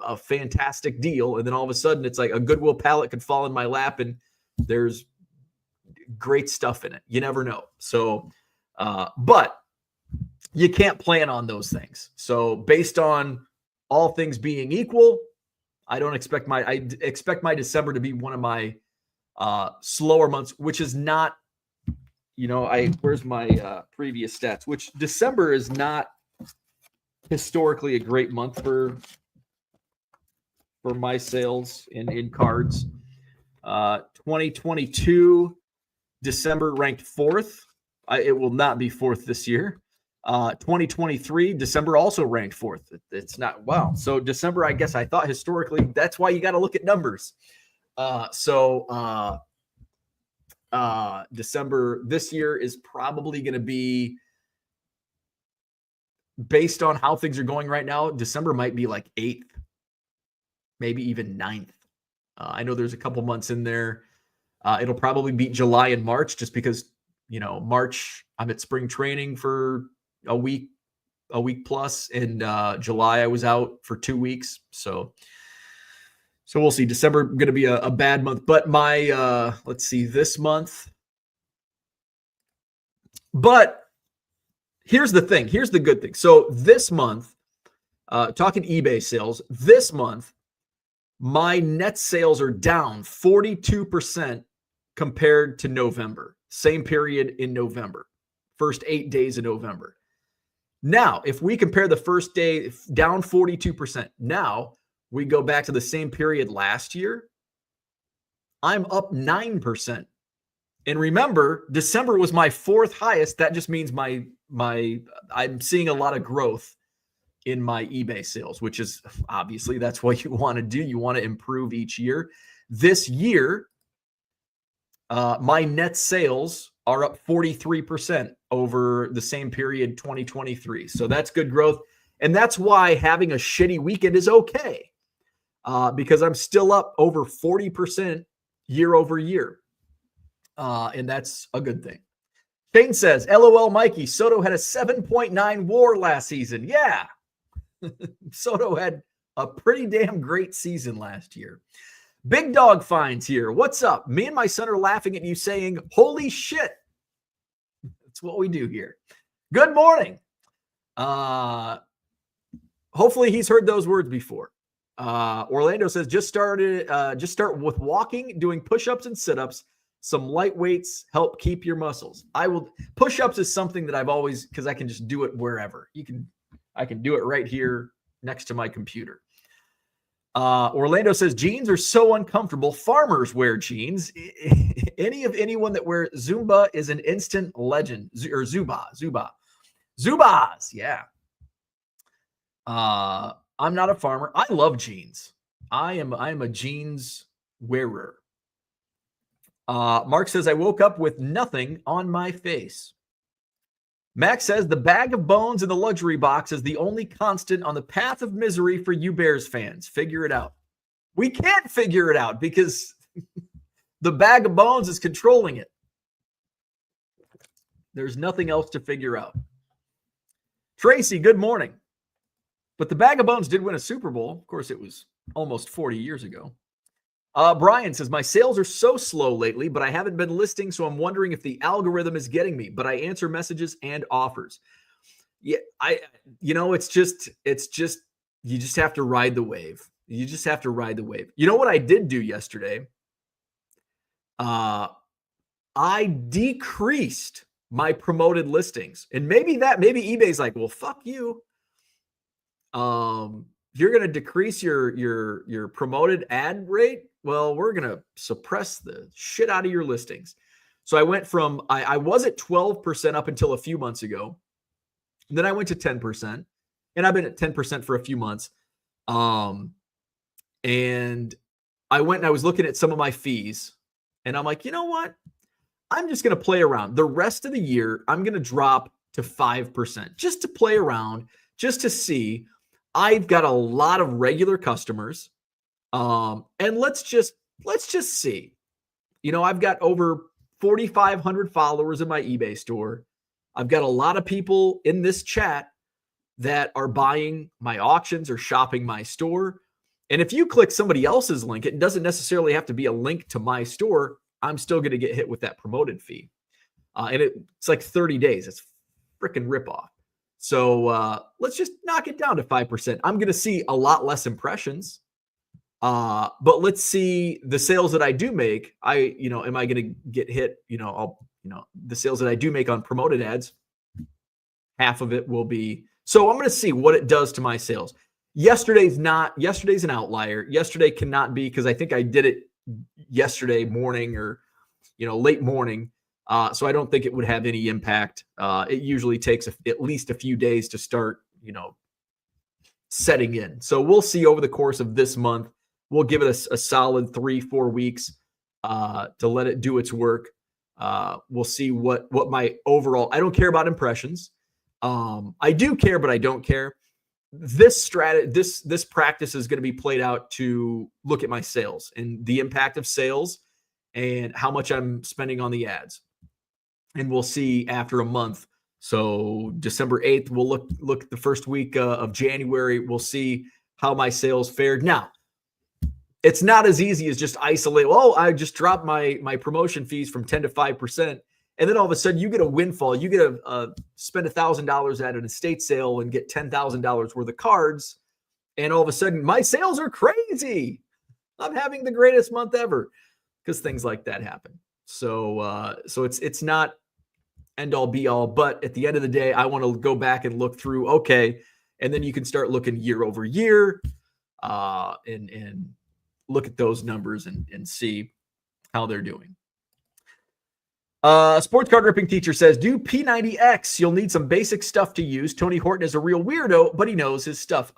a fantastic deal, and then all of a sudden it's like a Goodwill pallet could fall in my lap, and there's great stuff in it. You never know. So, but you can't plan on those things. So based on all things being equal, I expect my December to be one of my slower months, which is not, where's my previous stats, which December is not historically a great month for my sales in cards. 2022 December ranked 4th. It will not be 4th this year. 2023 December also ranked 4th. It's not, wow. So December, I guess I thought historically, that's why you got to look at numbers. December this year is probably going to be, based on how things are going right now, December might be like 8th, maybe even 9th. I know there's a couple months in there. It'll probably beat July and March just because March, I'm at spring training for a week plus. In July, I was out for 2 weeks. So we'll see. December going to be a bad month, but my let's see, this month. But here's the thing. Here's the good thing. So this month, talking eBay sales, this month, my net sales are down 42% compared to November. Same period in November. First 8 days of November. Now, if we compare the first day down 42%, now we go back to the same period last year, I'm up 9%. And remember, December was my fourth highest. That just means I'm seeing a lot of growth in my eBay sales, which is obviously that's what you want to do. You want to improve each year. This year, my net sales are up 43% over the same period 2023. So that's good growth. And that's why having a shitty weekend is okay, because I'm still up over 40% year over year. And that's a good thing. Shane says, LOL, Mikey, Soto had a 7.9 WAR last season. Yeah. Soto had a pretty damn great season last year. Big Dog Finds here. What's up? Me and my son are laughing at you saying, holy shit. That's what we do here. Good morning. Hopefully he's heard those words before. Orlando says, just start with walking, doing push-ups and sit-ups. Some light weights help keep your muscles. Push-ups is something that I've always, because I can just do it wherever. I can do it right here next to my computer. Orlando says, jeans are so uncomfortable. Farmers wear jeans. Anyone that wears Zumba is an instant legend. Or Zubaz. Yeah. I'm not a farmer. I love jeans. I am a jeans wearer. Mark says, I woke up with nothing on my face. Max says, the bag of bones in the luxury box is the only constant on the path of misery for you Bears fans. Figure it out. We can't figure it out because the bag of bones is controlling it. There's nothing else to figure out. Tracy, good morning. But the bag of bones did win a Super Bowl. Of course, it was almost 40 years ago. Brian says, my sales are so slow lately, but I haven't been listing, so I'm wondering if the algorithm is getting me, but I answer messages and offers. Yeah, it's just, you just have to ride the wave. You just have to ride the wave. You know what I did do yesterday? I decreased my promoted listings. And maybe eBay's like, well, fuck you. You're going to decrease your promoted ad rate. Well, we're going to suppress the shit out of your listings. So I went from, I was at 12% up until a few months ago. And then I went to 10%, and I've been at 10% for a few months. And I went and I was looking at some of my fees, and I'm like, you know what? I'm just going to play around. The rest of the year, I'm going to drop to 5% just to play around, just to see. I've got a lot of regular customers. And let's just see, I've got over 4,500 followers in my eBay store. I've got a lot of people in this chat that are buying my auctions or shopping my store. And if you click somebody else's link, it doesn't necessarily have to be a link to my store. I'm still going to get hit with that promoted fee. And it's like 30 days. It's freaking ripoff. So let's just knock it down to 5%. I'm going to see a lot less impressions. But let's see the sales that I do make. Am I going to get hit? The sales that I do make on promoted ads, half of it will be. So I'm going to see what it does to my sales. Yesterday's an outlier. Yesterday cannot be, because I think I did it yesterday morning or, late morning. So I don't think it would have any impact. It usually takes at least a few days to start, setting in. So we'll see over the course of this month. We'll give it a solid 3-4 weeks to let it do its work. We'll see what my overall. I don't care about impressions. I do care, but I don't care. This practice is going to be played out to look at my sales and the impact of sales and how much I'm spending on the ads. and we'll see after a month. So December 8th, we'll look at the first week of January. We'll see how my sales fared. Now, it's not as easy as just isolate. Oh, I just dropped my promotion fees from 10 to 5%. And then all of a sudden you get a windfall. You get a spend $1,000 at an estate sale and get $10,000 worth of cards. And all of a sudden my sales are crazy. I'm having the greatest month ever, because things like that happen. So it's not end all be all, but at the end of the day, I want to go back and look through. Okay. And then you can start looking year over year, and look at those numbers and see how they're doing. Sports card ripping teacher says, do P90X. You'll need some basic stuff to use. Tony Horton is a real weirdo, but he knows his stuff.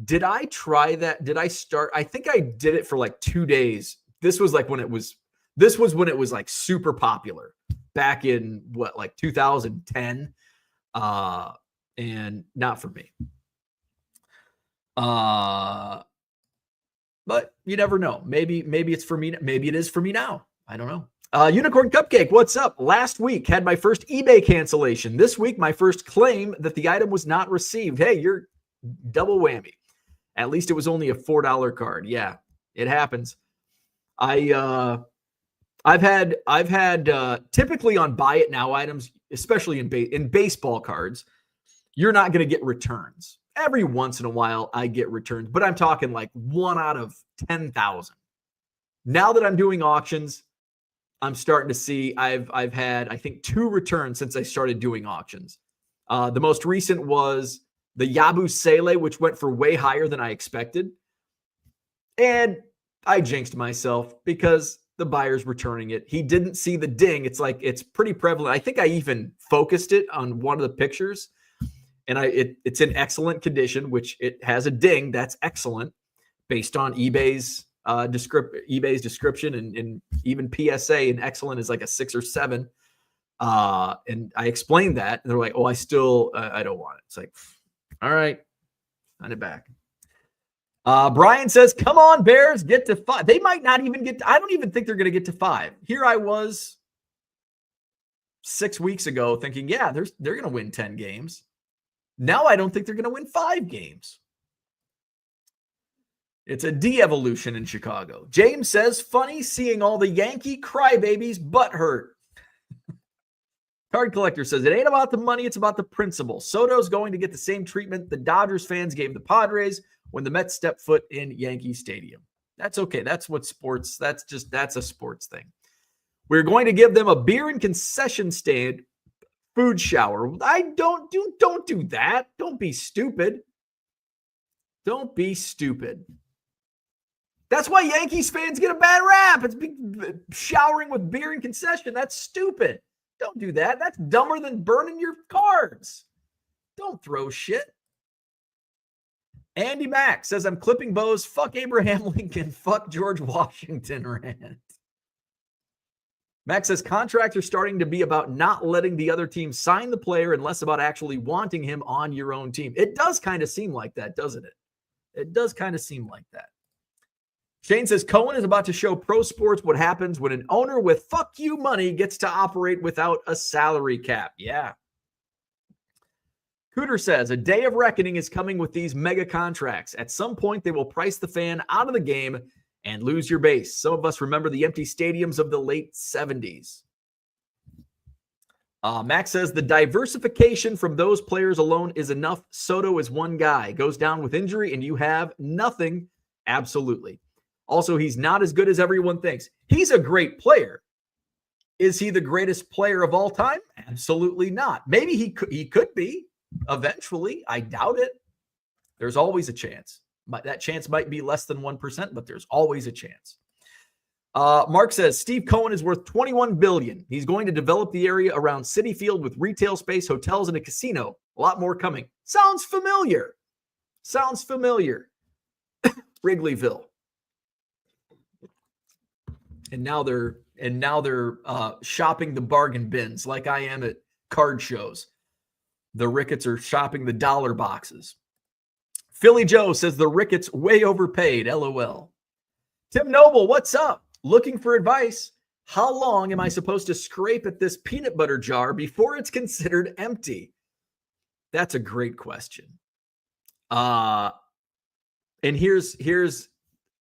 Did I try that? Did I start? I think I did it for like 2 days. This was when it was like super popular back in like 2010. And not for me. But you never know. Maybe it's for me. Maybe it is for me now. I don't know. Unicorn Cupcake, what's up? Last week had my first eBay cancellation. This week, my first claim that the item was not received. Hey, you're double whammy. At least it was only a $4 card. Yeah, it happens. I've had typically on buy it now items, especially in baseball cards, you're not going to get returns. Every once in a while I get returns, but I'm talking like 1 out of 10,000. Now that I'm doing auctions, I'm starting to see I've had, I think, 2 returns since I started doing auctions. The most recent was the Yabu Sele, which went for way higher than I expected. And I jinxed myself because the buyer's returning it. He didn't see the ding. It's like, it's pretty prevalent. I think I even focused it on one of the pictures, and it's in excellent condition, which it has a ding. That's excellent based on eBay's description, and even PSA, and excellent is like a 6 or 7. And I explained that, and they're like, oh, I don't want it. It's like, all right, send it back. Brian says, come on, Bears, get to 5. They might not even get I don't even think they're going to get to 5. Here I was 6 weeks ago thinking, yeah, they're going to win 10 games. Now I don't think they're going to win 5 games. It's a de-evolution in Chicago. James says, funny seeing all the Yankee crybabies butt hurt. Card Collector says, it ain't about the money, it's about the principle. Soto's going to get the same treatment the Dodgers fans gave the Padres when the Mets stepped foot in Yankee Stadium. That's okay. That's what sports, that's a sports thing. We're going to give them a beer and concession stand food shower. Don't do that. Don't be stupid. Don't be stupid. That's why Yankees fans get a bad rap. It's showering with beer and concession. That's stupid. Don't do that. That's dumber than burning your cards. Don't throw shit. Andy Mack says, I'm clipping bows. Fuck Abraham Lincoln. Fuck George Washington rant. Max says, contracts are starting to be about not letting the other team sign the player and less about actually wanting him on your own team. It does kind of seem like that, doesn't it? It does kind of seem like that. Shane says, Cohen is about to show pro sports what happens when an owner with fuck you money gets to operate without a salary cap. Yeah. Cooter says, a day of reckoning is coming with these mega contracts. At some point, they will price the fan out of the game and lose your base. Some of us remember the empty stadiums of the late 70s. Max says, the diversification from those players alone is enough. Soto is one guy. Goes down with injury, and you have nothing. Absolutely. Also, he's not as good as everyone thinks. He's a great player. Is he the greatest player of all time? Absolutely not. Maybe he could be eventually. I doubt it. There's always a chance. That chance might be less than 1%, but there's always a chance. Mark says, Steve Cohen is worth $21 billion. He's going to develop the area around Citi Field with retail space, hotels, and a casino. A lot more coming. Sounds familiar. Wrigleyville. And now they're shopping the bargain bins like I am at card shows. The Ricketts are shopping the dollar boxes. Philly Joe says the Ricketts way overpaid. LOL. Tim Noble, what's up? Looking for advice? How long am I supposed to scrape at this peanut butter jar before it's considered empty? That's a great question. And here's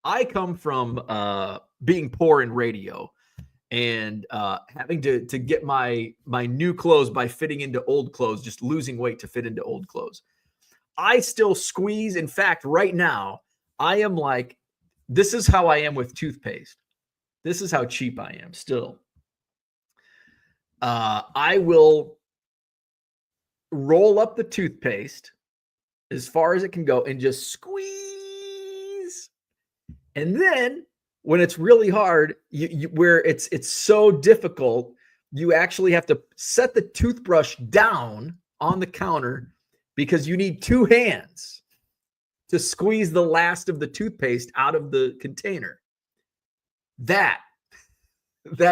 I come from being poor in radio and having to get my new clothes by fitting into old clothes, just losing weight to fit into old clothes. I still squeeze. In fact, right now, I am like, this is how I am with toothpaste. This is how cheap I am still. I will roll up the toothpaste as far as it can go and just squeeze. And then when it's really hard, where it's so difficult, you actually have to set the toothbrush down on the counter because you need two hands to squeeze the last of the toothpaste out of the container. That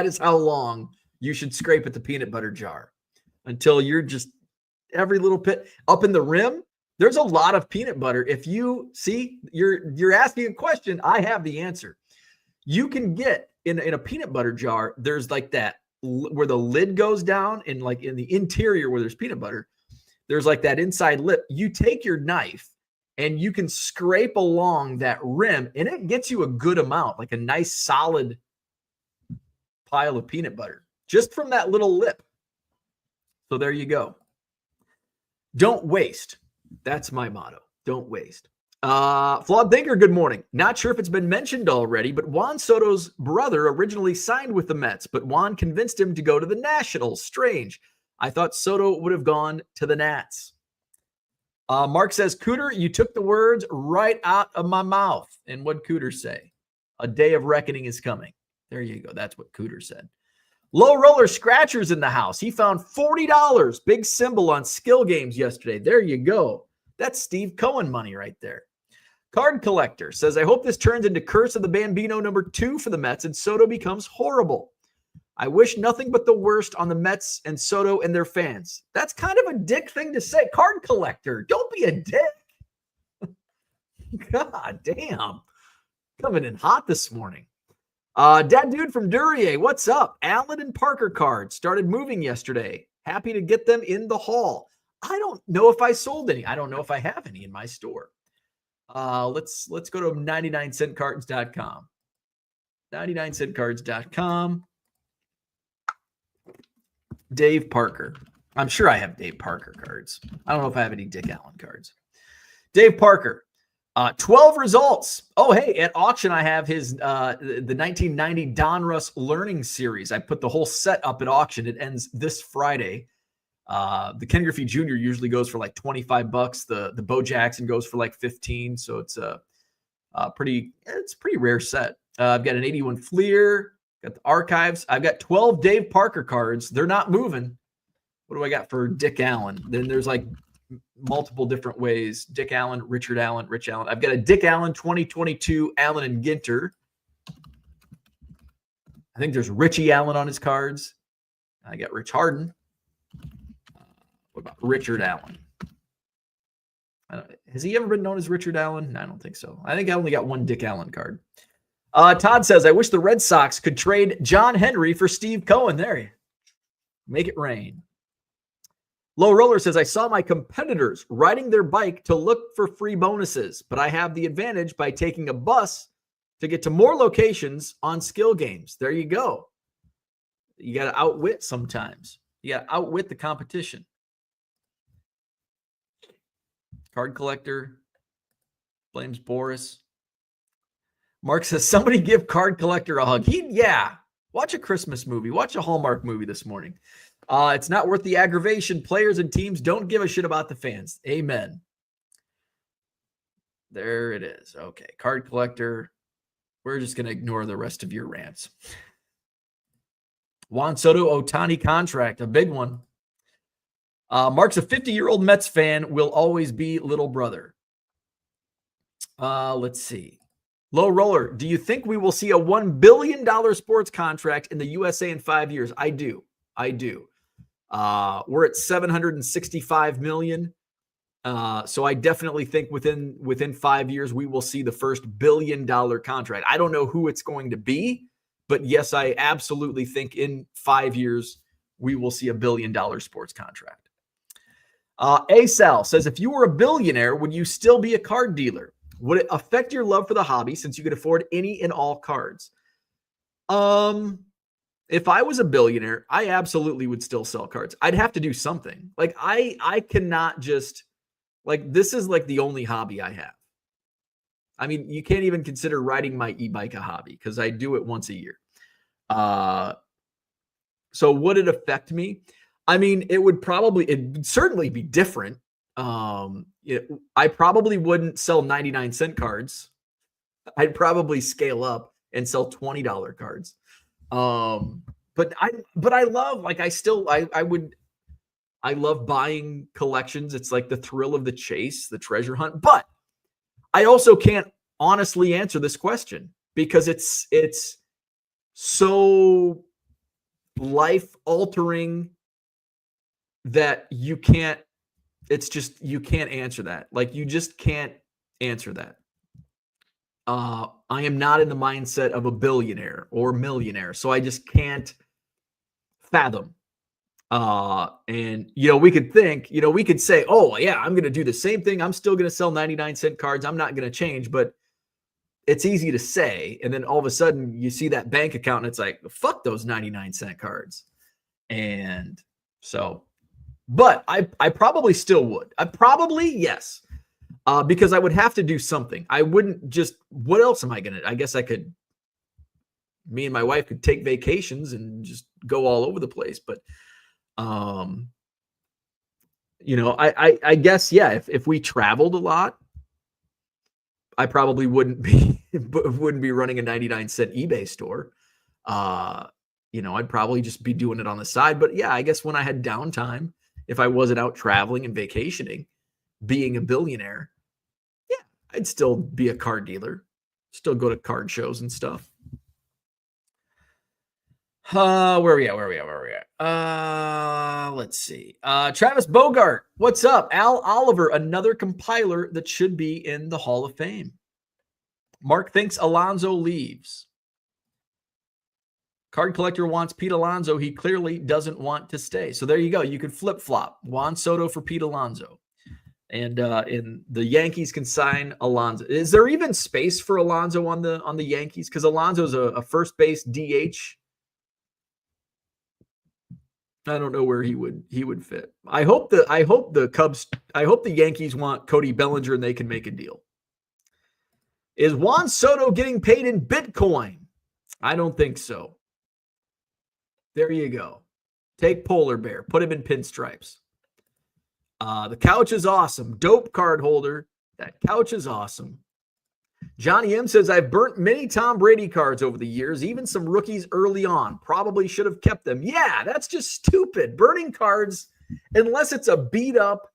is how long you should scrape at the peanut butter jar until you're just every little bit up in the rim. There's a lot of peanut butter. If you see, you're asking a question, I have the answer. You can get in a peanut butter jar, there's like that where the lid goes down and like in the interior where there's peanut butter, there's like that inside lip. You take your knife and you can scrape along that rim and it gets you a good amount, like a nice solid pile of peanut butter just from that little lip. So there you go. Don't waste. That's my motto. Don't waste. Flawed Thinker, good morning. Not sure if it's been mentioned already, but Juan Soto's brother originally signed with the Mets, but Juan convinced him to go to the Nationals. Strange. I thought Soto would have gone to the Nats. Mark says, Cooter, you took the words right out of my mouth. And what'd Cooter say? A day of reckoning is coming. There you go. That's what Cooter said. Low Roller Scratcher's in the house. He found $40. Big symbol on skill games yesterday. There you go. That's Steve Cohen money right there. Card Collector says, I hope this turns into Curse of the Bambino #2 for the Mets and Soto becomes horrible. I wish nothing but the worst on the Mets and Soto and their fans. That's kind of a dick thing to say. Card Collector, don't be a dick. God damn. Coming in hot this morning. Dad Dude from Duryea, what's up? Allen and Parker cards started moving yesterday. Happy to get them in the hall. I don't know if I sold any. I don't know if I have any in my store. Let's go to 99centcards.com. 99centcards.com. Dave Parker. I'm sure I have Dave Parker cards. I don't know if I have any Dick Allen cards. Dave Parker. 12 results. Oh, hey, at auction, I have his the 1990 Donruss Learning Series. I put the whole set up at auction. It ends this Friday. The Ken Griffey Jr. usually goes for like $25. The Bo Jackson goes for like 15. So it's a pretty rare set. I've got an 81 Fleer, got the archives. I've got 12 Dave Parker cards. They're not moving. What do I got for Dick Allen? Then there's like multiple different ways. Dick Allen, Richard Allen, Rich Allen. I've got a Dick Allen 2022 Allen and Ginter. I think there's Richie Allen on his cards. I got Rich Harden. What about Richard Allen? Has he ever been known as Richard Allen? No, I don't think so. I think I only got one Dick Allen card. Todd says, I wish the Red Sox could trade John Henry for Steve Cohen. There you make it rain. Low Roller says, I saw my competitors riding their bike to look for free bonuses, but I have the advantage by taking a bus to get to more locations on skill games. There you go. You got to outwit sometimes. You got to outwit the competition. Card Collector blames Boris. Mark says, somebody give Card Collector a hug. Watch a Christmas movie. Watch a Hallmark movie this morning. It's not worth the aggravation. Players and teams don't give a shit about the fans. Amen. There it is. Okay. Card Collector. We're just going to ignore the rest of your rants. Juan Soto Ohtani contract, a big one. Mark's a 50-year-old Mets fan, will always be little brother. Let's see. Low Roller, do you think we will see a $1 billion sports contract in the USA in 5 years? I do. We're at 765 million. So I definitely think within 5 years, we will see the first $1 billion contract. I don't know who it's going to be, But yes, I absolutely think in 5 years, we will see $1 billion sports contract. ASAL says, if you were a billionaire, would you still be a card dealer? Would it affect your love for the hobby since you could afford any and all cards? If I was a billionaire, I absolutely would still sell cards. I'd have to do something. Like I cannot just, like, this is like the only hobby I have. I mean, you can't even consider riding my e-bike a hobby because I do it once a year. So would it affect me? I mean, it'd certainly be different. I probably wouldn't sell 99-cent cards. I'd probably scale up and sell $20 cards. But I love, like, I love buying collections. It's like the thrill of the chase, the treasure hunt. But I also can't honestly answer this question because it's so life altering that you can't answer that. Like, you just can't answer that. I am not in the mindset of a billionaire or millionaire, so I just can't fathom. And we could say, oh yeah, I'm going to do the same thing. I'm still going to sell 99-cent cards. I'm not going to change, but it's easy to say. And then all of a sudden you see that bank account and it's like, fuck those 99-cent cards. And so, but I probably still would. Yes. Because I would have to do something. I wouldn't just, what else am I going to, I guess me and my wife could take vacations and just go all over the place. But, I guess, yeah, if we traveled a lot, I probably wouldn't be running a 99-cent eBay store. I'd probably just be doing it on the side. But yeah, I guess when I had downtime, if I wasn't out traveling and vacationing, being a billionaire, yeah, I'd still be a card dealer, still go to card shows and stuff. Where are we at? Let's see. Travis Bogart, what's up? Al Oliver, another compiler that should be in the Hall of Fame. Mark thinks Alonso leaves. Card collector wants Pete Alonso. He clearly doesn't want to stay. So there you go. You could flip-flop Juan Soto for Pete Alonso. And the Yankees can sign Alonso. Is there even space for Alonso on the Yankees? Because Alonso's a first base DH. I don't know where he would fit. I hope the Yankees want Cody Bellinger and they can make a deal. Is Juan Soto getting paid in Bitcoin? I don't think so. There you go. Take Polar Bear, put him in pinstripes. The couch is awesome. Dope card holder. That couch is awesome. Johnny M says, I've burnt many Tom Brady cards over the years, even some rookies early on. Probably should have kept them. Yeah, that's just stupid. Burning cards, unless it's a beat up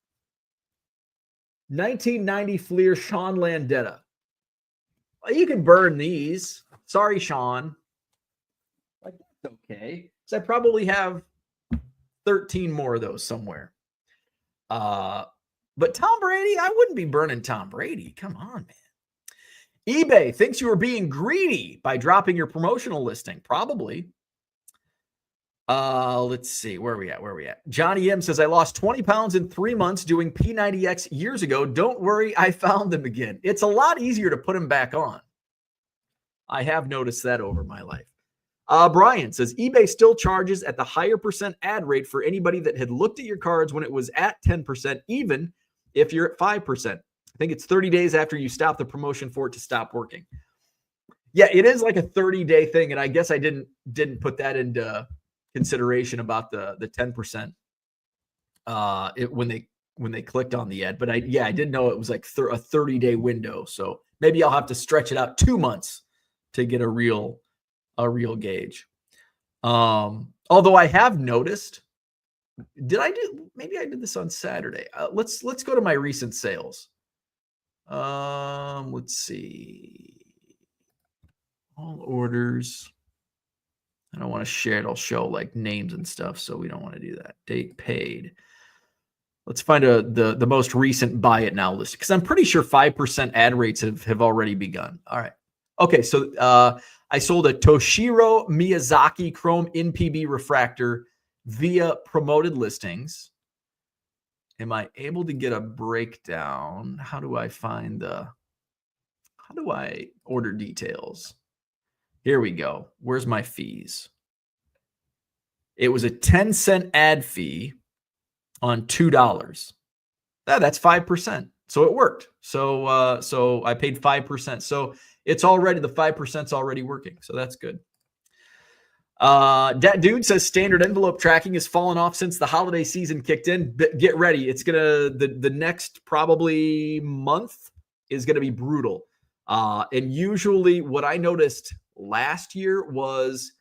1990 Fleer Sean Landetta. Well, you can burn these. Sorry, Sean. Like, that's okay. So I probably have 13 more of those somewhere. But Tom Brady, I wouldn't be burning Tom Brady. Come on, man. eBay thinks you were being greedy by dropping your promotional listing. Probably. Let's see. Where are we at? Johnny M says, I lost 20 pounds in 3 months doing P90X years ago. Don't worry, I found them again. It's a lot easier to put them back on. I have noticed that over my life. Brian says, eBay still charges at the higher percent ad rate for anybody that had looked at your cards when it was at 10%, even if you're at 5%. I think it's 30 days after you stop the promotion for it to stop working. Yeah, it is like a 30-day thing, and I guess I didn't put that into consideration about the 10% when they clicked on the ad. But I didn't know it was like a 30-day window. So maybe I'll have to stretch it out 2 months to get a real gauge. Although I have noticed, maybe I did this on Saturday. Let's go to my recent sales. Let's see. All orders. I don't want to share it. I'll show like names and stuff, so we don't want to do that. Date paid. Let's find the most recent buy it now list, because I'm pretty sure 5% ad rates have already begun. All right. Okay, so I sold a Toshiro Miyazaki Chrome NPB refractor via promoted listings. Am I able to get a breakdown? How do I order details? Here we go. Where's my fees? It was a 10-cent ad fee on $2. That's 5%. So it worked. So I paid 5%. So it's already, the 5%'s already working. So that's good. Dat Dude says standard envelope tracking has fallen off since the holiday season kicked in. Get ready. It's the next probably month is gonna be brutal. And usually what I noticed last year was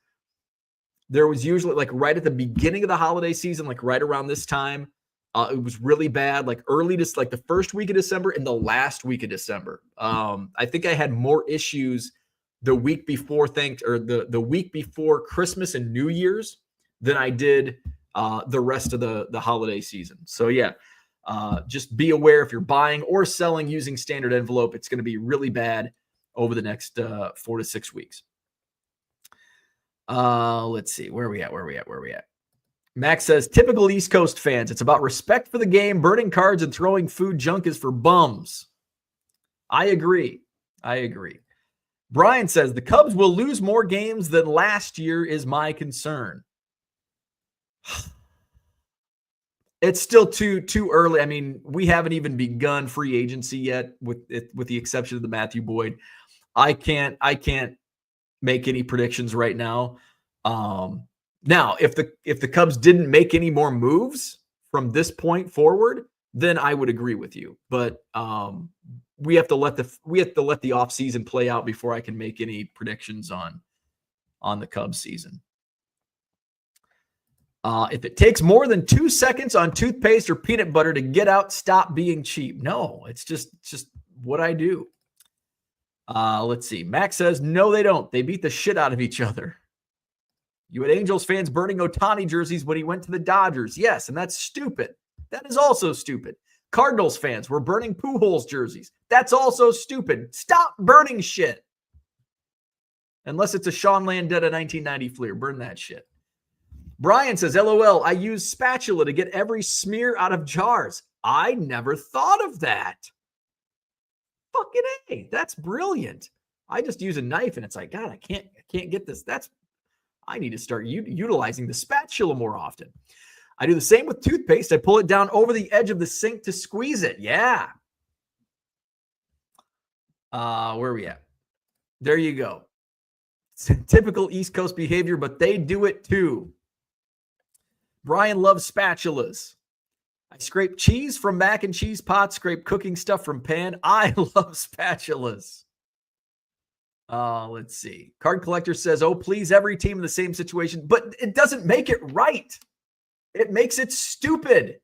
there was usually like right at the beginning of the holiday season, like right around this time, it was really bad, like early to like the first week of December and the last week of December. I think I had more issues the week before the week before Christmas and New Year's than I did the rest of the holiday season. So yeah, just be aware if you're buying or selling using standard envelope, it's going to be really bad over the next 4 to 6 weeks. Let's see. Where are we at? Max says, typical East Coast fans. It's about respect for the game. Burning cards and throwing food junk is for bums. I agree. Brian says, the Cubs will lose more games than last year is my concern. It's still too early. I mean, we haven't even begun free agency yet with the exception of the Matthew Boyd. I can't make any predictions right now. Now, if the Cubs didn't make any more moves from this point forward, then I would agree with you. But we have to let the offseason play out before I can make any predictions on the Cubs season. If it takes more than 2 seconds on toothpaste or peanut butter to get out, stop being cheap. No, it's just what I do. Let's see. Max says, no, they don't. They beat the shit out of each other. You had Angels fans burning Ohtani jerseys when he went to the Dodgers. Yes, and that's stupid. That is also stupid. Cardinals fans were burning Pujols jerseys. That's also stupid. Stop burning shit. Unless it's a Sean Landeta 1990 Fleer. Burn that shit. Brian says, LOL, I use spatula to get every smear out of jars. I never thought of that. Fucking A. That's brilliant. I just use a knife and it's like, God, I can't get this. I need to start utilizing the spatula more often. I do the same with toothpaste. I pull it down over the edge of the sink to squeeze it. Yeah. Where are we at? There you go. It's typical East Coast behavior, but they do it too. Brian loves spatulas. I scrape cheese from mac and cheese pots, scrape cooking stuff from pan. I love spatulas. Let's see. Card Collector says, oh, please, every team in the same situation. But it doesn't make it right. It makes it stupid.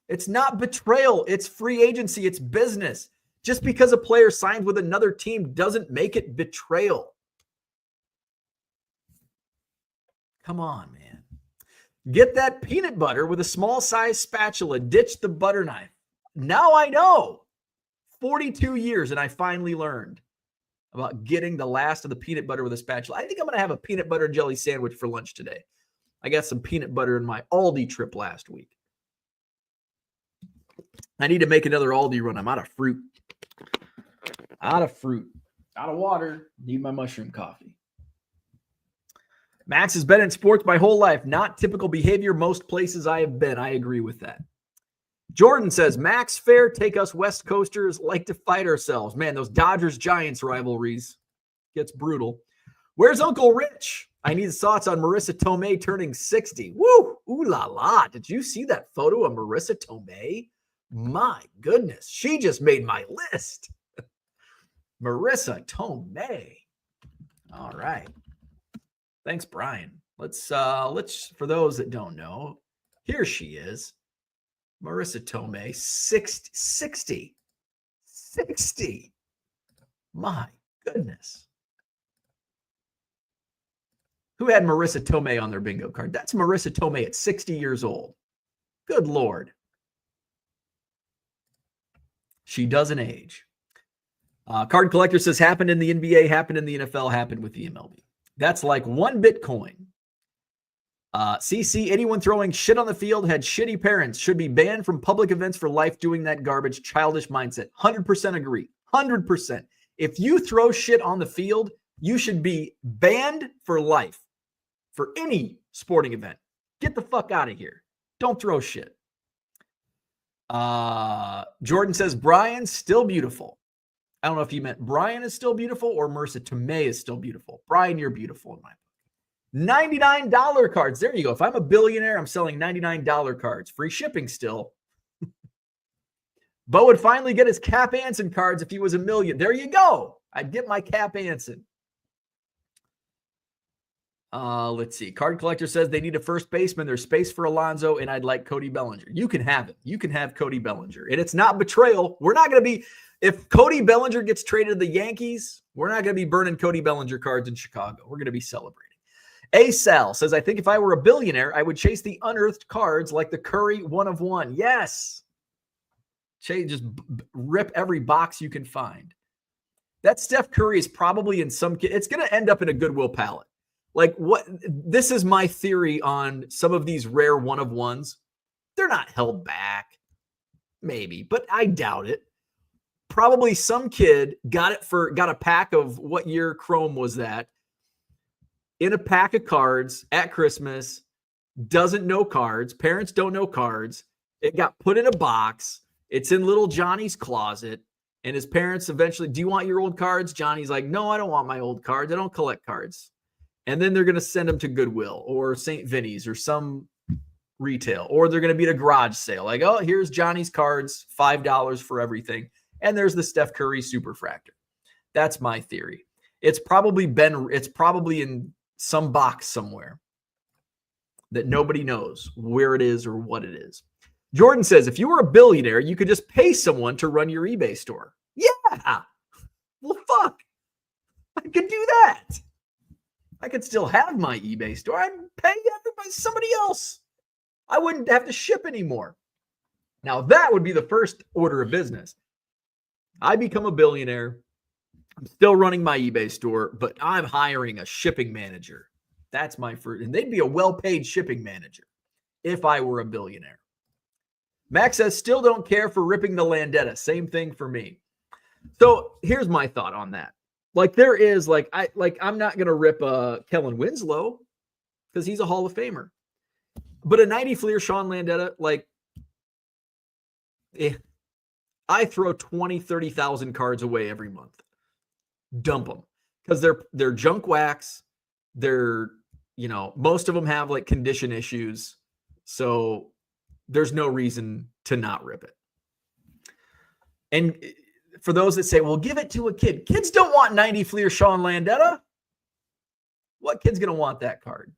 It's not betrayal. It's free agency. It's business. Just because a player signed with another team doesn't make it betrayal. Come on, man. Get that peanut butter with a small size spatula. Ditch the butter knife. Now I know. 42 years and I finally learned about getting the last of the peanut butter with a spatula. I think I'm going to have a peanut butter and jelly sandwich for lunch today. I got some peanut butter in my Aldi trip last week. I need to make another Aldi run. I'm out of fruit. Out of water. Need my mushroom coffee. Max has been in sports my whole life. Not typical behavior most places I have been. I agree with that. Jordan says, Max, fair, take us West Coasters, like to fight ourselves. Man, those Dodgers-Giants rivalries gets brutal. Where's Uncle Rich? I need thoughts on Marissa Tomei turning 60. Woo! Ooh la la. Did you see that photo of Marissa Tomei? My goodness. She just made my list. Marissa Tomei. All right. Thanks, Brian. Let's for those that don't know, here she is. Marissa Tomei, 60. My goodness. Who had Marissa Tomei on their bingo card? That's Marissa Tomei at 60 years old. Good Lord. She doesn't age. Card Collector says happened in the NBA, happened in the NFL, happened with the MLB. That's like one Bitcoin. CC, anyone throwing shit on the field had shitty parents, should be banned from public events for life doing that garbage, childish mindset. 100% agree. 100%. If you throw shit on the field, you should be banned for life for any sporting event. Get the fuck out of here. Don't throw shit. Jordan says, Brian's still beautiful. I don't know if you meant Brian is still beautiful or Marissa Tomei is still beautiful. Brian, you're beautiful in my book. $99 cards. There you go. If I'm a billionaire, I'm selling $99 cards. Free shipping still. Bo would finally get his Cap Anson cards if he was a million. There you go. I'd get my Cap Anson. Let's see. Card Collector says they need a first baseman. There's space for Alonso, and I'd like Cody Bellinger. You can have it. You can have Cody Bellinger. And it's not betrayal. We're not going to be, if Cody Bellinger gets traded to the Yankees, we're not going to be burning Cody Bellinger cards in Chicago. We're going to be celebrating. A. Sal says, I think if I were a billionaire, I would chase the unearthed cards like the Curry 1 of 1. Yes. Just rip every box you can find. That Steph Curry is probably in some, it's going to end up in a Goodwill pallet. Like what, this is my theory on some of these rare 1 of 1s. They're not held back. Maybe, but I doubt it. Probably some kid got a pack of, what year Chrome was that? In a pack of cards at Christmas, doesn't know cards. Parents don't know cards. It got put in a box. It's in little Johnny's closet. And his parents eventually, do you want your old cards? Johnny's like, no, I don't want my old cards. I don't collect cards. And then they're going to send them to Goodwill or St. Vinny's or some retail, or they're going to be at a garage sale. Like, oh, here's Johnny's cards, $5 for everything. And there's the Steph Curry Superfractor. That's my theory. It's probably in some box somewhere that nobody knows where it is or what it is. Jordan says, if you were a billionaire, you could just pay someone to run your eBay store. Yeah. Well, fuck. I could do that. I could still have my eBay store. I'd pay everybody, somebody else. I wouldn't have to ship anymore. Now, that would be the first order of business. I become a billionaire. I'm still running my eBay store, but I'm hiring a shipping manager. That's my first. And they'd be a well-paid shipping manager if I were a billionaire. Max says, still don't care for ripping the Landetta. Same thing for me. So here's my thought on that. Like there is I'm not going to rip Kellen Winslow because he's a Hall of Famer. But a 90 Fleer Sean Landetta, I throw 20, 30,000 cards away every month. Dump them because they're junk wax. They're, most of them have like condition issues. So there's no reason to not rip it. And for those that say, well, give it to a kid. Kids don't want 90 Fleer Sean Landetta. What kid's going to want that card?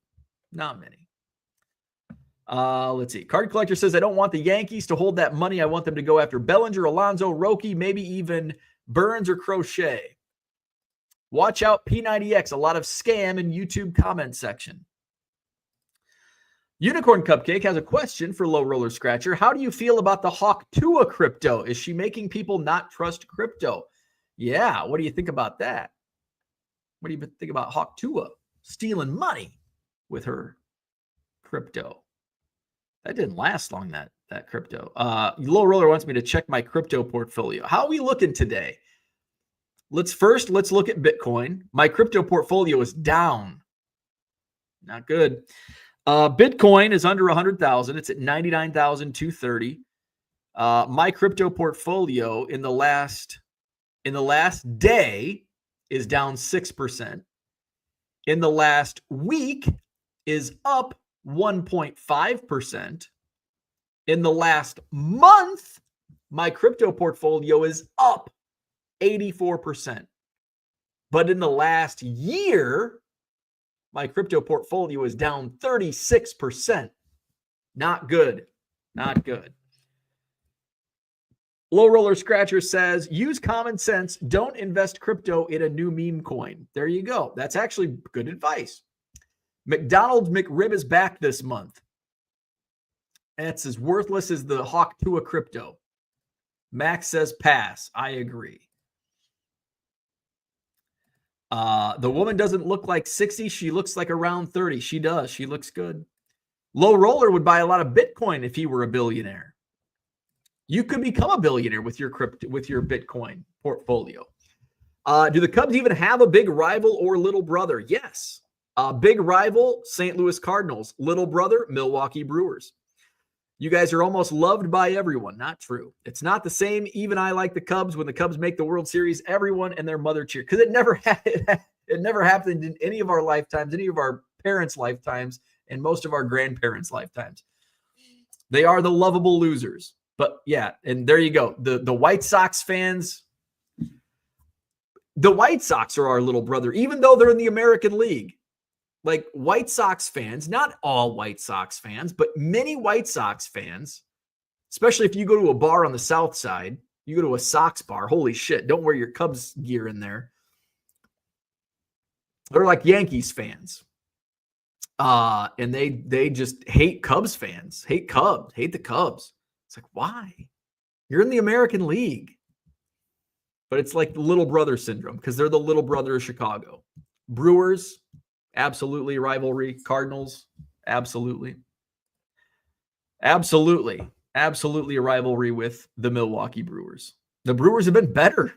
Not many. Let's see. Card Collector says, I don't want the Yankees to hold that money. I want them to go after Bellinger, Alonso, Roki, maybe even Burns or Crochet. Watch out, P90X. A lot of scam in YouTube comment section. Unicorn Cupcake has a question for Low Roller Scratcher. How do you feel about the Hawk Tua crypto? Is she making people not trust crypto? Yeah. What do you think about that? What do you think about Hawk Tua stealing money with her crypto? That didn't last long, that crypto. Low Roller wants me to check my crypto portfolio. How are we looking today? Let's look at Bitcoin. My crypto portfolio is down. Not good. Bitcoin is under 100,000. It's at 99,230. My crypto portfolio in the last day is down 6%. In the last week is up 1.5%. In the last month, my crypto portfolio is up 84%. But in the last year, my crypto portfolio is down 36%. Not good. Not good. Low Roller Scratcher says, use common sense. Don't invest crypto in a new meme coin. There you go. That's actually good advice. McDonald's McRib is back this month. It's as worthless as the Hawk Tua crypto. Max says pass. I agree. The woman doesn't look like 60. She looks like around 30. She does. She looks good. Low Roller would buy a lot of Bitcoin if he were a billionaire. You could become a billionaire with your Bitcoin portfolio. Do the Cubs even have a big rival or little brother? Yes. Big rival, St. Louis Cardinals. Little brother, Milwaukee Brewers. You guys are almost loved by everyone. Not true. It's not the same. Even I like the Cubs. When the Cubs make the World Series, everyone and their mother cheer, because it never happened in any of our lifetimes, any of our parents' lifetimes, and most of our grandparents' lifetimes. They are the lovable losers. But yeah, and there you go. The White Sox fans, the White Sox are our little brother, even though they're in the American League. Like White Sox fans, not all White Sox fans, but many White Sox fans, especially if you go to a bar on the South Side, you go to a Sox bar, holy shit, don't wear your Cubs gear in there. They're like Yankees fans. And they just hate Cubs fans, hate the Cubs. It's like, why? You're in the American League. But it's like the little brother syndrome because they're the little brother of Chicago. Brewers, absolutely rivalry. Cardinals, absolutely a rivalry with the Milwaukee Brewers. The Brewers have been better.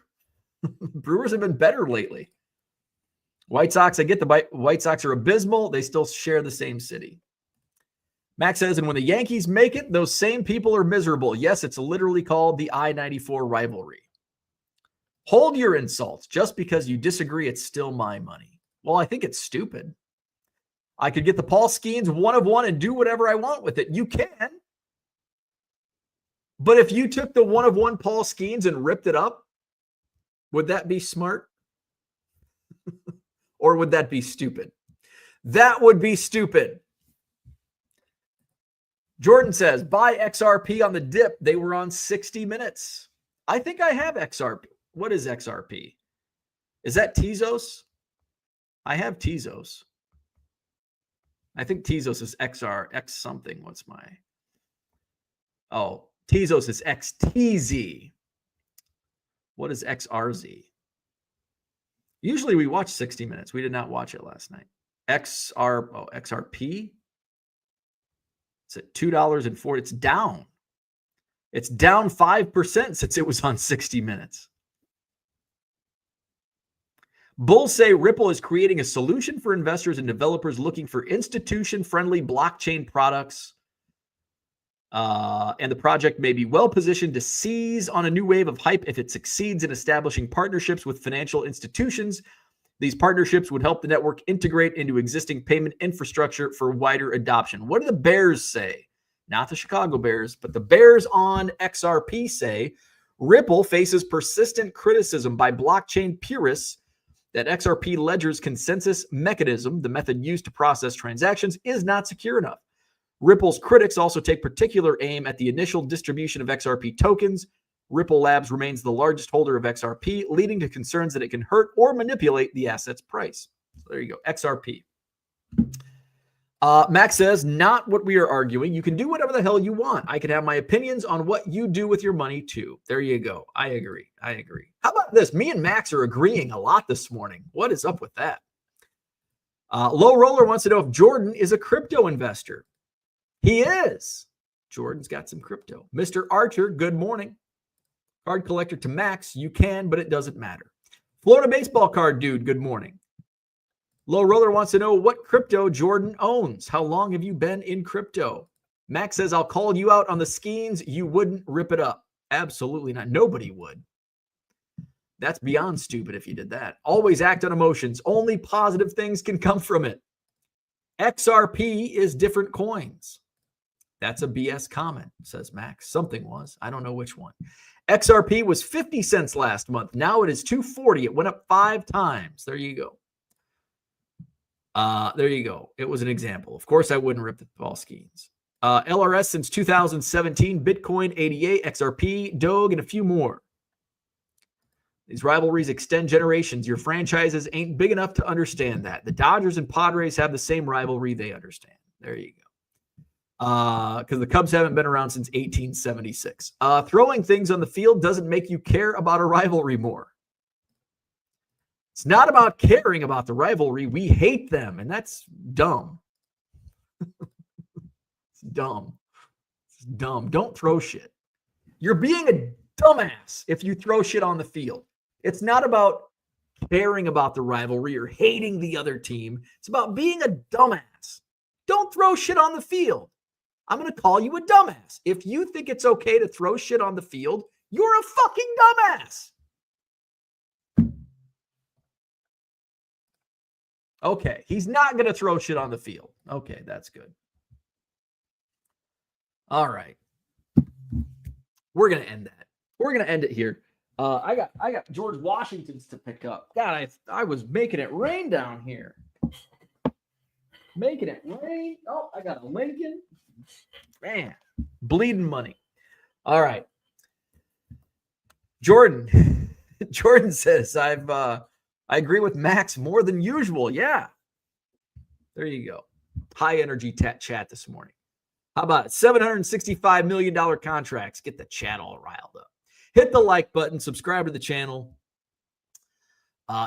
Brewers have been better lately. White Sox, I get the White Sox are abysmal. They still share the same city. Max says, and when the Yankees make it, those same people are miserable. Yes, it's literally called the I-94 rivalry. Hold your insults. Just because you disagree, it's still my money. Well, I think it's stupid. I could get the Paul Skeens 1 of 1 and do whatever I want with it. You can. But if you took the 1 of 1 Paul Skeens and ripped it up, would that be smart? Or would that be stupid? That would be stupid. Jordan says, buy XRP on the dip. They were on 60 minutes. I think I have XRP. What is XRP? Is that Tezos? I have Tezos. I think Tezos is XR, X something. What's my? Oh, Tezos is XTZ. What is XRZ? Usually we watch 60 minutes. We did not watch it last night. XRP. It's at $2.40. It's down. It's down 5% since it was on 60 minutes. Bulls say Ripple is creating a solution for investors and developers looking for institution-friendly blockchain products. And the project may be well-positioned to seize on a new wave of hype if it succeeds in establishing partnerships with financial institutions. These partnerships would help the network integrate into existing payment infrastructure for wider adoption. What do the Bears say? Not the Chicago Bears, but the Bears on XRP say Ripple faces persistent criticism by blockchain purists that XRP Ledger's consensus mechanism, the method used to process transactions, is not secure enough. Ripple's critics also take particular aim at the initial distribution of XRP tokens. Ripple Labs remains the largest holder of XRP, leading to concerns that it can hurt or manipulate the asset's price. So there you go, XRP. Max says, not what we are arguing. You can do whatever the hell you want. I can have my opinions on what you do with your money too. There you go. I agree. How about this? Me and Max are agreeing a lot this morning. What is up with that? Low Roller wants to know if Jordan is a crypto investor. He is. Jordan's got some crypto. Mr. Archer, good morning. Card collector to Max, you can, but it doesn't matter. Florida baseball card dude, good morning. Low Roller wants to know what crypto Jordan owns. How long have you been in crypto? Max says, I'll call you out on the Skeens. You wouldn't rip it up. Absolutely not. Nobody would. That's beyond stupid if you did that. Always act on emotions. Only positive things can come from it. XRP is different coins. That's a BS comment, says Max. Something was. I don't know which one. XRP was 50 cents last month. Now it is $2.40. It went up 5 times. There you go. It was an example. Of course, I wouldn't rip the Paul Skeens. LRS since 2017, Bitcoin 88, XRP, Doge, and a few more. These rivalries extend generations. Your franchises ain't big enough to understand that. The Dodgers and Padres have the same rivalry. They understand. There you go. Because the Cubs haven't been around since 1876. Throwing things on the field doesn't make you care about a rivalry more. It's not about caring about the rivalry. We hate them, and that's dumb. It's dumb. It's dumb. Don't throw shit. You're being a dumbass if you throw shit on the field. It's not about caring about the rivalry or hating the other team. It's about being a dumbass. Don't throw shit on the field. I'm going to call you a dumbass. If you think it's okay to throw shit on the field, you're a fucking dumbass. Okay, he's not going to throw shit on the field. Okay, that's good. All right. We're going to end that. We're going to end it here. I got George Washington's to pick up. God, I was making it rain down here. Making it rain. Oh, I got a Lincoln. Man, bleeding money. All right. Jordan says, I agree with Max more than usual. Yeah. There you go. High energy chat this morning. How about it? $765 million contracts. Get the chat all riled up. Hit the like button. Subscribe to the channel.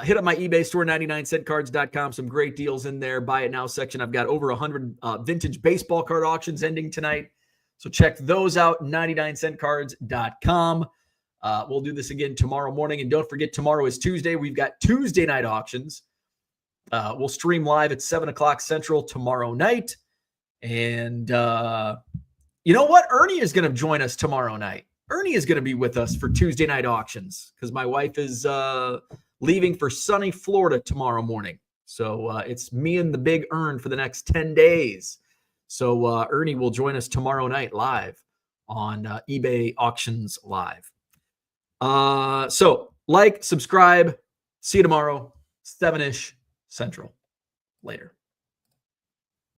Hit up my eBay store, 99centcards.com. Some great deals in there. Buy it now section. I've got over 100 vintage baseball card auctions ending tonight. So check those out, 99centcards.com. We'll do this again tomorrow morning. And don't forget, tomorrow is Tuesday. We've got Tuesday night auctions. We'll stream live at 7 o'clock Central tomorrow night. And you know what? Ernie is going to join us tomorrow night. Ernie is going to be with us for Tuesday night auctions because my wife is leaving for sunny Florida tomorrow morning. So it's me and the big Ern for the next 10 days. So Ernie will join us tomorrow night live on eBay Auctions Live. So like, subscribe. See you tomorrow, 7-ish Central. Later.